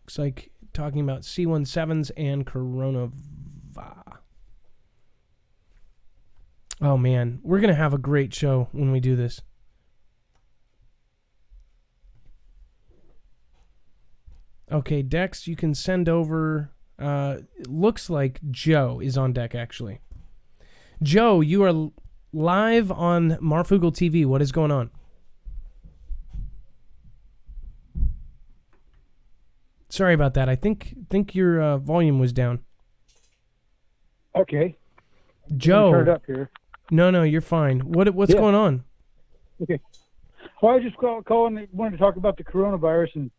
Looks like talking about C17s and coronavirus. Oh, man. We're going to have a great show when we do this. Okay, Dex, you can send over... looks like Joe is on deck, actually. Joe, you are live on Marfoogle TV. What is going on? Sorry about that. I think your volume was down. Okay. Joe. Turn it up here. No, you're fine. What's going on? Okay. Well, I just calling. Wanted to talk about the coronavirus and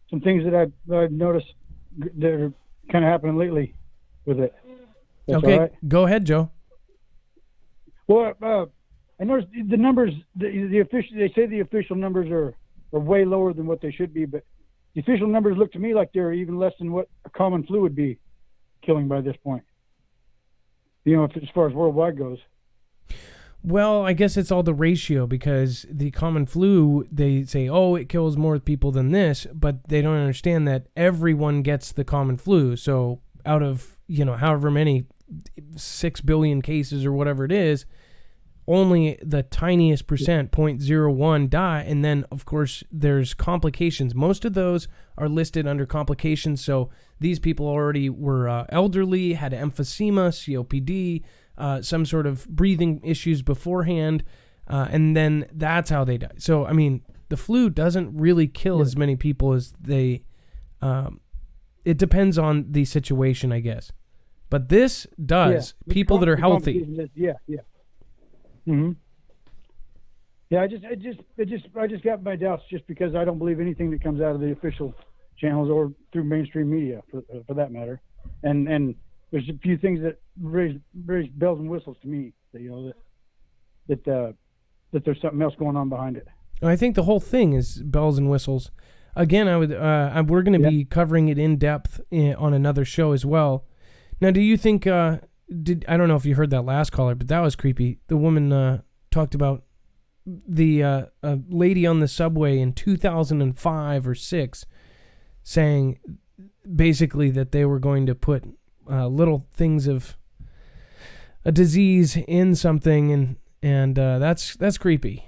some things that I've noticed that are kind of happening lately with it. That's okay, all right? Go ahead, Joe. Well, I noticed the numbers. The official. They say the official numbers are way lower than what they should be, but the official numbers look to me like they're even less than what a common flu would be killing by this point. You know, as far as worldwide goes. Well, I guess it's all the ratio, because the common flu, they say, oh, it kills more people than this, but they don't understand that everyone gets the common flu. So out of, however many 6 billion cases or whatever it is, only the tiniest percent, 0.01, die. And then, of course, there's complications. Most of those are listed under complications. So these people already were elderly, had emphysema, COPD, some sort of breathing issues beforehand, and then that's how they die. So, I mean, the flu doesn't really kill as many people as they... it depends on the situation, I guess. But this does. Yeah. People that are healthy. Yeah. Mm-hmm. Yeah, I just got my doubts just because I don't believe anything that comes out of the official channels or through mainstream media, for that matter. And there's a few things that raise bells and whistles to me. That there's something else going on behind it. I think the whole thing is bells and whistles. Again, we're going to be covering it in depth on another show as well. Now, do you think? I don't know if you heard that last caller, but that was creepy. The woman talked about the lady on the subway in 2005 or 6 saying basically that they were going to put little things of a disease in something, and that's creepy.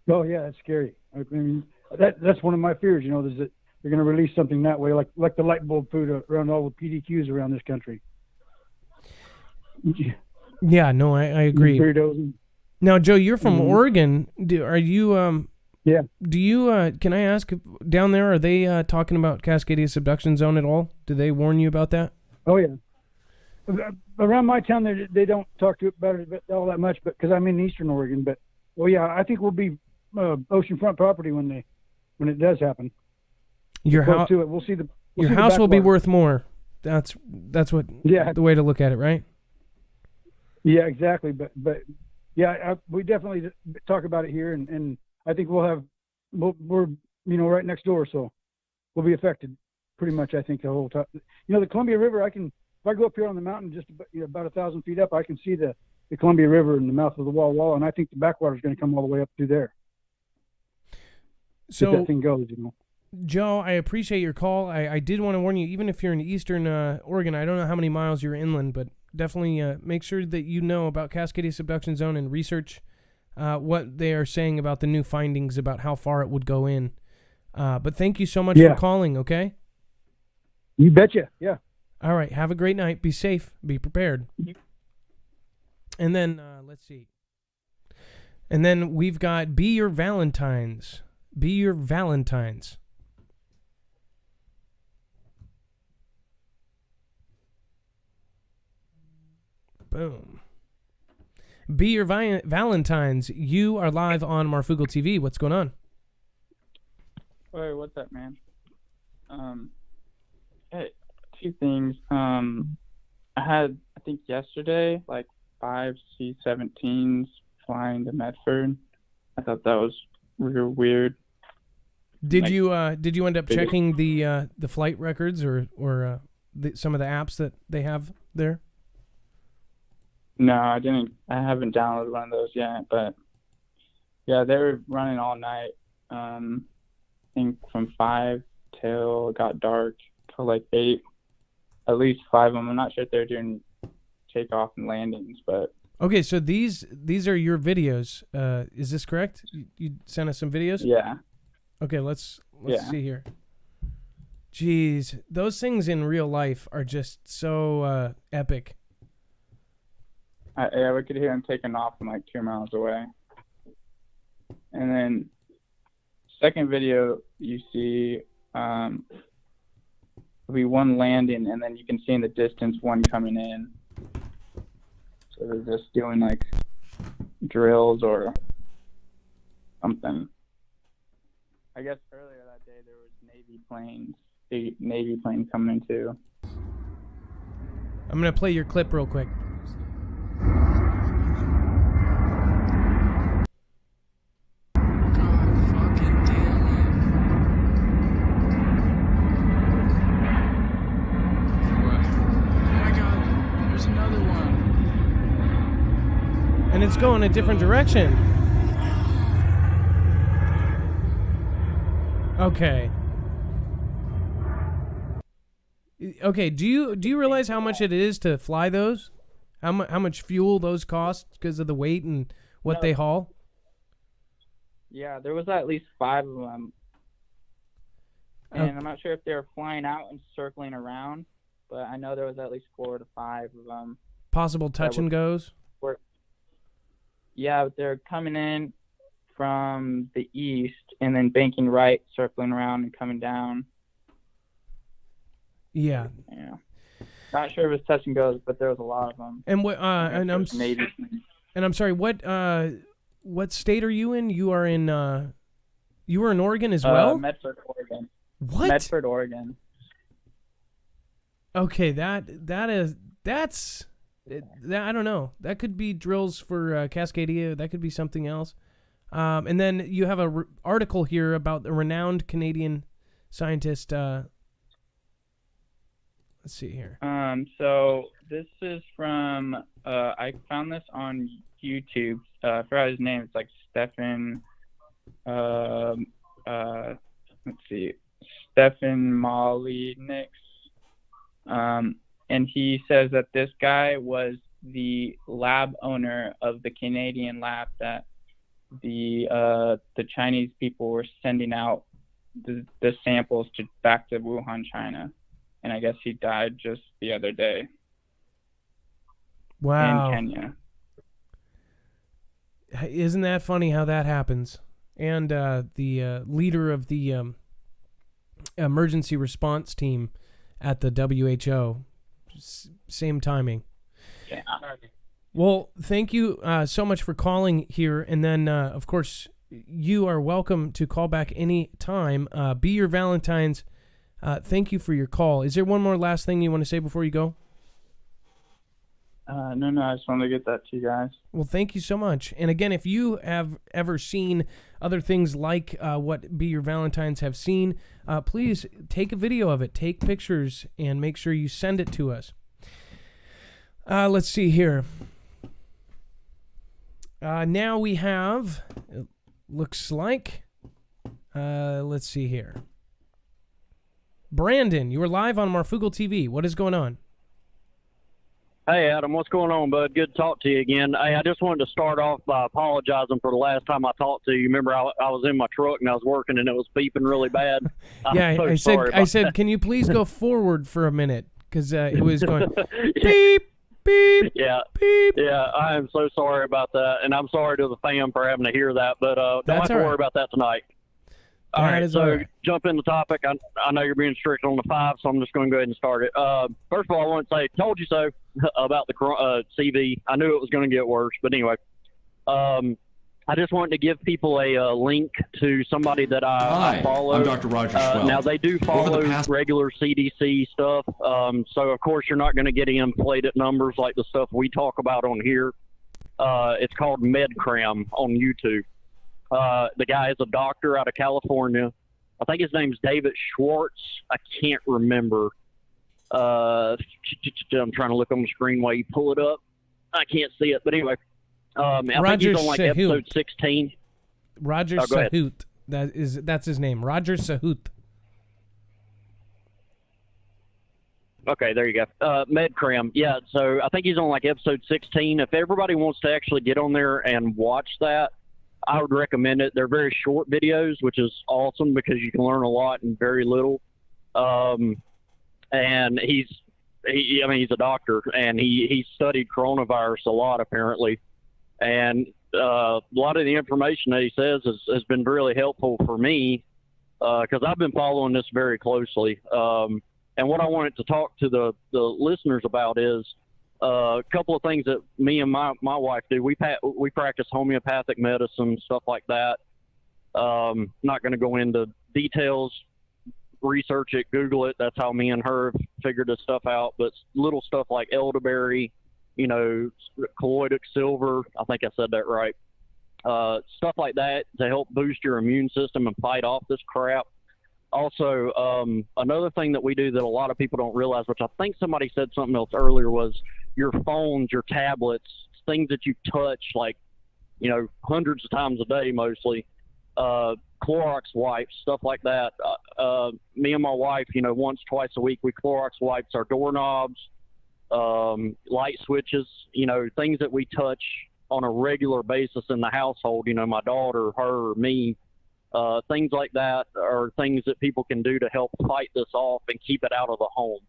Oh yeah, that's scary. I mean, that's one of my fears. Is that they're going to release something that way, like the light bulb food around all the PDQs around this country. Yeah, no, I agree. Now, Joe, you're from Oregon. Are you? Yeah. Do you? Can I ask? Down there, are they talking about Cascadia subduction zone at all? Do they warn you about that? Oh yeah. Around my town, they don't talk about it all that much, but because I'm in Eastern Oregon. But yeah, I think we'll be oceanfront property when it does happen. Your house. We'll see your house will be worth more. That's what. Yeah. The way to look at it, right? Yeah, exactly. But yeah, we definitely talk about it here, and I think we're right next door, so we'll be affected pretty much. I think the whole time. The Columbia River. If I go up here on the mountain, just about 1,000 feet up, I can see the Columbia River in the mouth of the wall, and I think the backwater is going to come all the way up through there. So if that thing goes, Joe, I appreciate your call. I did want to warn you, even if you're in Eastern Oregon, I don't know how many miles you're inland, but definitely make sure that you know about Cascadia subduction zone and research what they are saying about the new findings about how far it would go in. But thank you so much for calling, okay? You betcha, yeah. All right, have a great night. Be safe. Be prepared. And then, let's see. And then we've got Be Your Valentines. Be Your Valentines. Boom. Be Your Valentines. You are live on Marfoogle TV. What's going on? Hey, what's up, man? Hey, two things. I had, I think yesterday, like 5 C-17s flying to Medford. I thought that was real weird. Did you end up checking the flight records or some of the apps that they have there? No, I didn't. I haven't downloaded one of those yet, but yeah, they were running all night. I think from 5 till it got dark till like 8. At least 5 of them. I'm not sure if they're doing takeoff and landings, but okay. So these are your videos. Is this correct? You sent us some videos. Yeah. Okay, let's see here. Jeez, those things in real life are just so epic. Yeah, we could hear them taking off from like 2 miles away. And then second video you see will be one landing, and then you can see in the distance one coming in. So they're just doing like drills or something. I guess earlier that day there was Navy plane coming in too. I'm gonna play your clip real quick. And it's going a different direction. Okay. Okay, do you realize how much it is to fly those? How much fuel those cost because of the weight and what they haul? Yeah, there was at least 5 of them. And I'm not sure if they were flying out and circling around, but I know there was at least 4 to 5 of them. Possible touch and goes? Yeah, they're coming in from the east and then banking right, circling around and coming down. Yeah. Yeah. Not sure if it's touch and goes, but there was a lot of them. And what? And I'm sorry. What state are you in? You are in. You were in Oregon as well. Medford, Oregon. What? Medford, Oregon. Okay, that's. I don't know. That could be drills for Cascadia. That could be something else. And then you have a article here about the renowned Canadian scientist. Let's see here. So this is from. I found this on YouTube. I forgot his name. It's like Stefan. Let's see. Stefan Molyneux. And he says that this guy was the lab owner of the Canadian lab that the Chinese people were sending out the samples back to Wuhan, China. And I guess he died just the other day. Wow. In Kenya. Isn't that funny how that happens? And the leader of the emergency response team at the WHO. Same timing. Yeah. Well, thank you so much for calling here. And then, of course, you are welcome to call back any time. Be Your Valentines. Thank you for your call. Is there one more last thing you want to say before you go? No, I just wanted to get that to you guys. Well, thank you so much. And again, if you have ever seen other things like what Be Your Valentines have seen, please take a video of it, take pictures, and make sure you send it to us. Let's see here. Now we have, it looks like, let's see here. Brandon, you are live on Marfoogle TV. What is going on? Hey, Adam, what's going on, bud? Good to talk to you again. Hey, I just wanted to start off by apologizing for the last time I talked to you. Remember, I was in my truck and I was working and it was beeping really bad. Yeah, I said, can you please go forward for a minute? Because it was going beep, beep, yeah, beep. Yeah, I am so sorry about that. And I'm sorry to the fam for having to hear that, but don't That's have to all right. worry about that tonight. All right, is so all right. jump in the topic. I know you're being strict on the 5, so I'm just going to go ahead and start it. First of all, I want to say, told you so about the CV. I knew it was going to get worse, but anyway. I just wanted to give people a link to somebody that I follow. I'm Dr. Roger Schwell. Now, they do follow regular CDC stuff, so of course you're not going to get inflated numbers like the stuff we talk about on here. It's called MedCram on YouTube. The guy is a doctor out of California. I think his name's David Schwartz. I can't remember. I'm trying to look on the screen while you pull it up. I can't see it, but anyway. I think he's on like episode 16. Roger Sahut. That's his name. Roger Sahut. Okay, there you go. MedCram. Yeah, so I think he's on like episode 16. If everybody wants to actually get on there and watch that, I would recommend it. They're very short videos, which is awesome because you can learn a lot in very little. And he's a doctor, and he studied coronavirus a lot apparently. And a lot of the information that he says has been really helpful for me because I've been following this very closely. And what I wanted to talk to the listeners about is a couple of things that me and my wife do. We practice homeopathic medicine, stuff like that. Not going to go into details. Research it, Google it. That's how me and her have figured this stuff out. But little stuff like elderberry, colloidal silver, I think I said that right. Stuff like that to help boost your immune system and fight off this crap. Also, another thing that we do that a lot of people don't realize, which I think somebody said something else earlier, was your phones, your tablets, things that you touch like, hundreds of times a day mostly. Clorox wipes, stuff like that. Me and my wife, once, twice a week, we Clorox wipes our doorknobs, light switches, things that we touch on a regular basis in the household, my daughter, her, or me, things like that are things that people can do to help fight this off and keep it out of the home.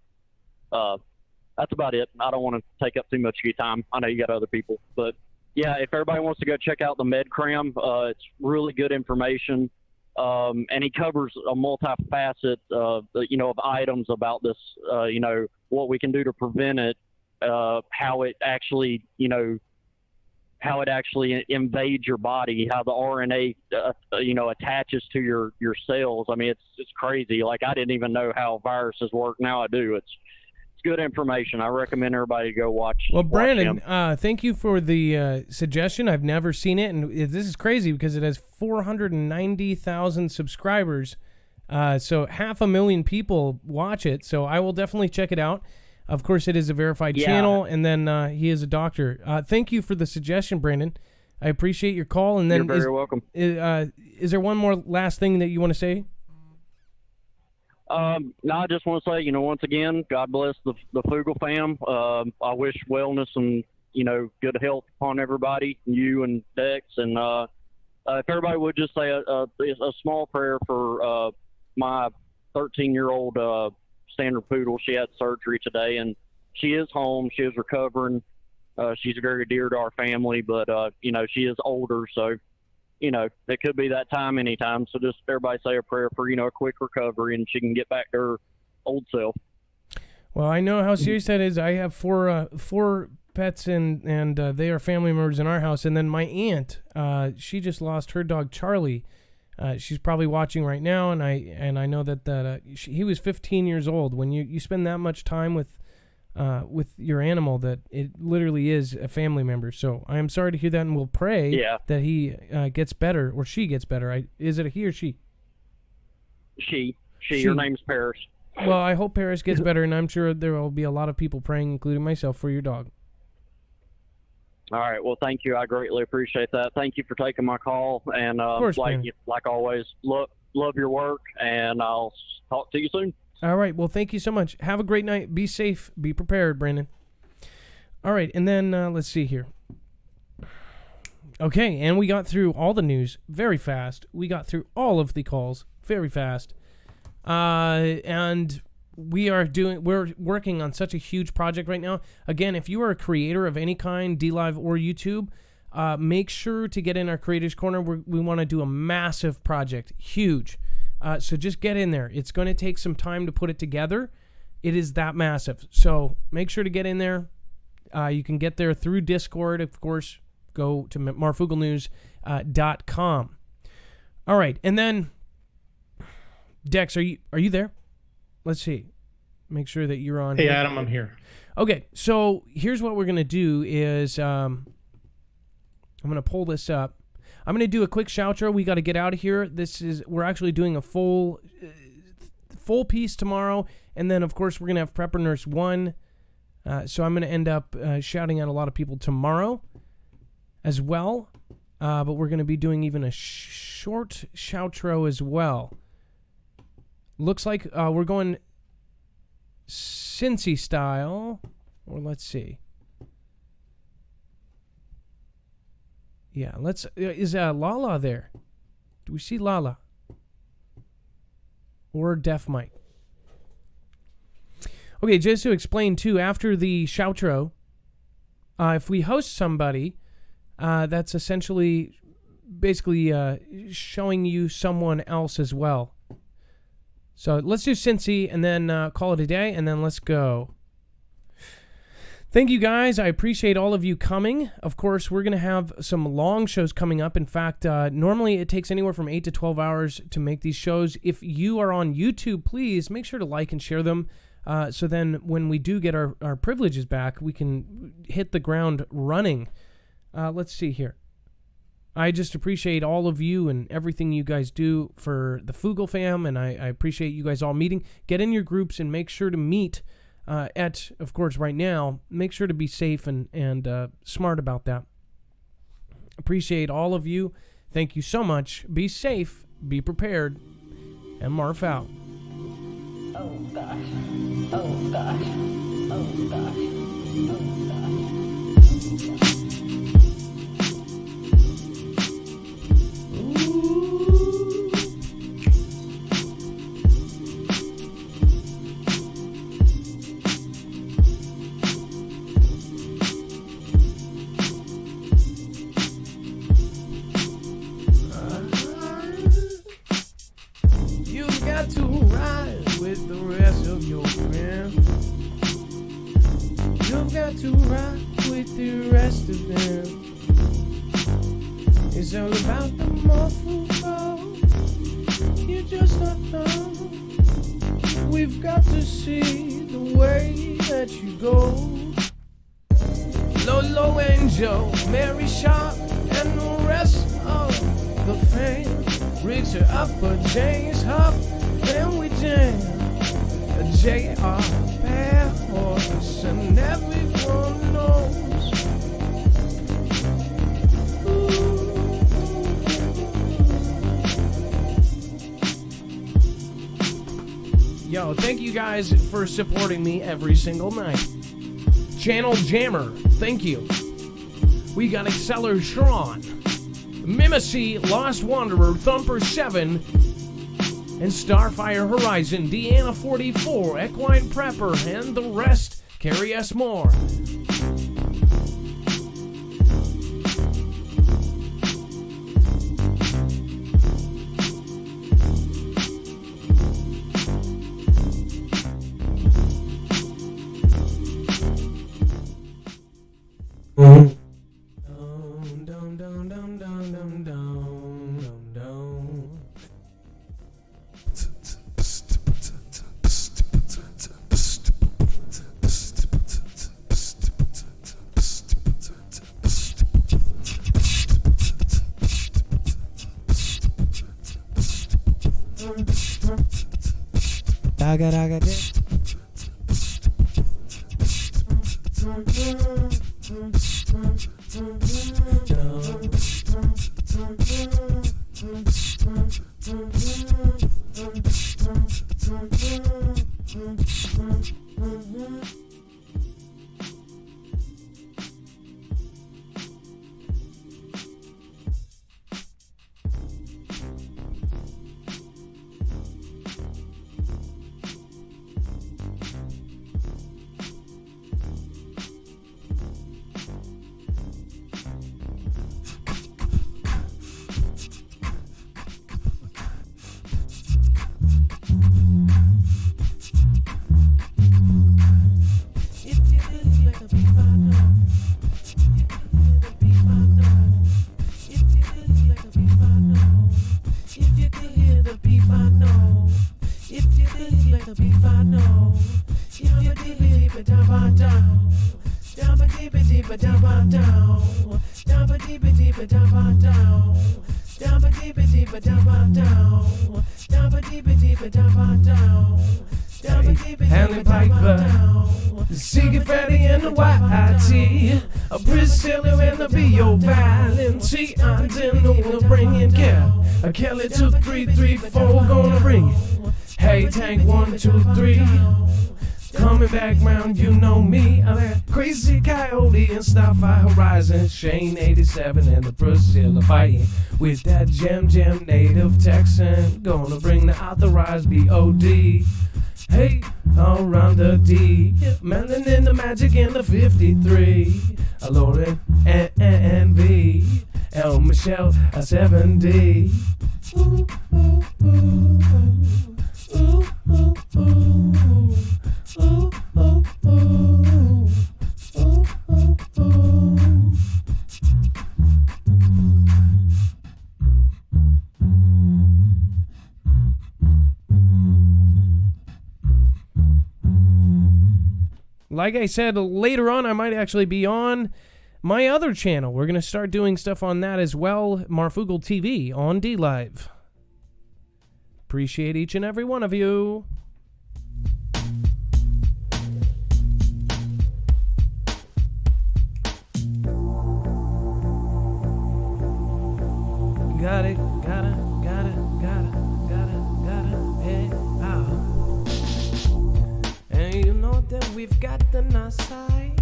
That's about it. I don't want to take up too much of your time. I know you got other people, but yeah, if everybody wants to go check out the MedCram, it's really good information. And he covers a multifaceted, of items about this, what we can do to prevent it, how it actually invades your body, how the RNA, attaches to your cells. I mean, it's crazy. Like, I didn't even know how viruses work. Now I do. It's good information. I recommend everybody go watch. Well, Brandon, thank you for the suggestion. I've never seen it, and this is crazy because it has 490,000 subscribers. So 500,000 people watch it. So I will definitely check it out. Of course, it is a verified channel, and then he is a doctor. Thank you for the suggestion, Brandon. I appreciate your call. And then you're very welcome. Is there one more last thing that you want to say? No, I just want to say, once again, God bless the Fugel fam. I wish wellness and, good health upon everybody, you and Dex. And if everybody would just say a small prayer for my 13-year-old standard poodle. She had surgery today, and she is home. She is recovering. She's very dear to our family, but, she is older, so it could be that time anytime. So just everybody say a prayer for, a quick recovery and she can get back to her old self. Well, I know how serious that is. I have four pets and they are family members in our house. And then my aunt, she just lost her dog, Charlie. She's probably watching right now. And I know that he was 15 years old. When you spend that much time with your animal, that it literally is a family member. So I am sorry to hear that, and we'll pray that he gets better, or she gets better. Is it a he or she? She. Her name's Paris. Well, I hope Paris gets better, and I'm sure there will be a lot of people praying, including myself, for your dog. All right. Well, thank you. I greatly appreciate that. Thank you for taking my call, and of course, like always, love your work, and I'll talk to you soon. All right. Well, thank you so much. Have a great night. Be safe. Be prepared, Brandon. All right. And then let's see here. Okay. And we got through all the news very fast. We got through all of the calls very fast. And we're working on such a huge project right now. Again, if you are a creator of any kind, DLive or YouTube, make sure to get in our Creators Corner. We want to do a massive project. Huge. So just get in there. It's going to take some time to put it together. It is that massive. So make sure to get in there. You can get there through Discord. Of course, go to marfooglenews.com. All right. And then, Dex, are you there? Let's see. Make sure that you're on. Hey, Adam, I'm here. Okay. So here's what we're going to do is I'm going to pull this up. I'm going to do a quick shoutro. We got to get out of here. We're actually doing a full piece tomorrow. And then, of course, we're going to have Prepper Nurse 1. So I'm going to end up shouting at a lot of people tomorrow as well. But we're going to be doing even a short shoutro as well. Looks like we're going Cincy style. Or let's see. Yeah, is Lala there? Do we see Lala? Or Def Mike? Okay, just to explain too, after the shoutro, if we host somebody, that's essentially basically showing you someone else as well. So let's do Cincy and then call it a day, and then let's go. Thank you, guys. I appreciate all of you coming. Of course, we're going to have some long shows coming up. In fact, normally it takes anywhere from 8 to 12 hours to make these shows. If you are on YouTube, please make sure to like and share them. So then when we do get our privileges back, we can hit the ground running. Let's see here. I just appreciate all of you and everything you guys do for the Foogle fam, and I appreciate you guys all meeting. Get in your groups and make sure to meet of course, right now. Make sure to be safe and smart about that. Appreciate all of you. Thank you so much. Be safe, be prepared, and Marf out. Oh gosh. Oh gosh. Oh gosh. Oh gosh. You've got to ride with the rest of your friends. You've got to ride with the rest of them. It's all about the Marfoogle. You just don't know. We've got to see the way that you go. Lolo Angel, Mary Sharp, and the rest of the fam. Rigs her up a James Huff, and we jam a J.R. Bear horse, and everyone knows. Yo, thank you guys for supporting me every single night. Channel Jammer, thank you. We got Exceller Shron, Mimicy, Lost Wanderer, Thumper 7, and Starfire Horizon, Deanna 44, Equine Prepper, and the rest. Carry us more. deeper down, down. Down ba deeper deeper down, down. Down ba deeper deeper down, down. Down ba deeper deeper down, down. Down ba deeper deeper down, down. Down ba deeper deeper down. Ziggy Freddy and the YIT, a Priscilla and the B.O. Valentine, and the bring it, girl. A Kelly 2, 3, 3, 4, gonna bring it. Hey, Tank 1, 2, 3. Coming back round, you know me. I'm that crazy coyote and Starfire Horizon. Shane 87 and the Priscilla fighting with that Gem native Texan. Gonna bring the authorized B.O.D. Hey, all round the D. Melanin, the magic in the 53. Lauren and V. El Michelle, a 7D. Ooh, ooh, ooh, ooh, ooh, ooh, ooh. Ooh, ooh, ooh. Ooh, ooh, ooh. Like I said, later on I might actually be on my other channel. We're going to start doing stuff on that as well. Marfoogle TV on DLive. Appreciate each and every one of you. Got it, hey, ow. And you know that we've got the Nasai,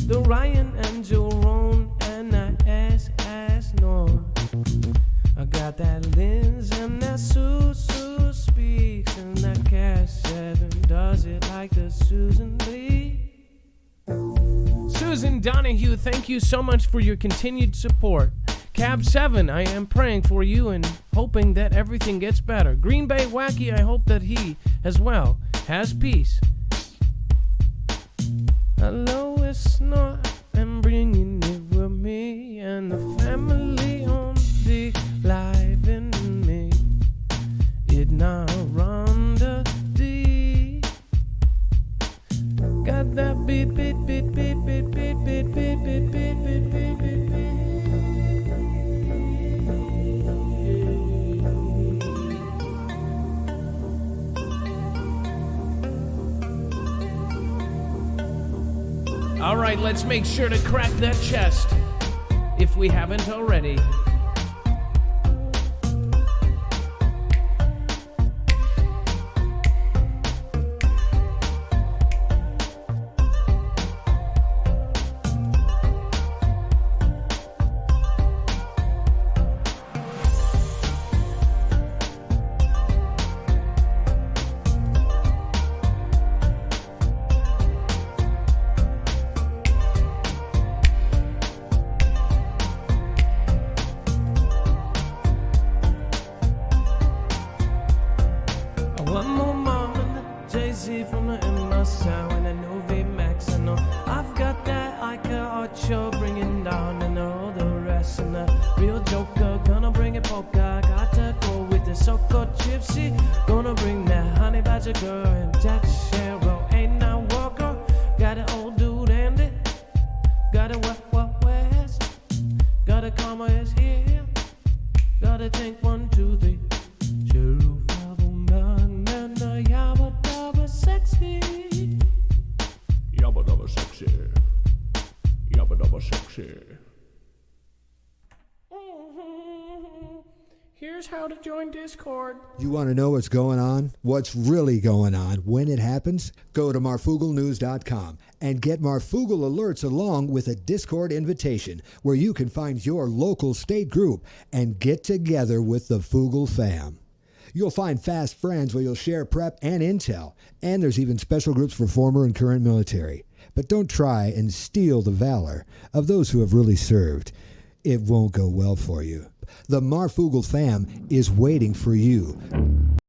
the Ryan and Jerome, and the SS Norm. I got that Linz and that Sue speaks, and that Cash 7 does it like the Susan Lee. Susan Donahue, thank you so much for your continued support. Cab 7, I am praying for you and hoping that everything gets better. Green Bay Wacky, I hope that he, as well, has peace. Hello, it's not, I'm bringing it with me and the family on the live in me. It now Rhonda D. Got that beat, beat, beat, beat, beat, beat, beat, beat, beat, beat, beat, beat, beat, beat. All right, let's make sure to crack that chest if we haven't already. Here's how to join Discord. You want to know what's going on? What's really going on when it happens? Go to marfooglenews.com and get Marfoogle alerts along with a Discord invitation where you can find your local state group and get together with the Foogle fam. You'll find fast friends where you'll share prep and intel, and there's even special groups for former and current military. But don't try and steal the valor of those who have really served. It won't go well for you. The Marfoogle fam is waiting for you.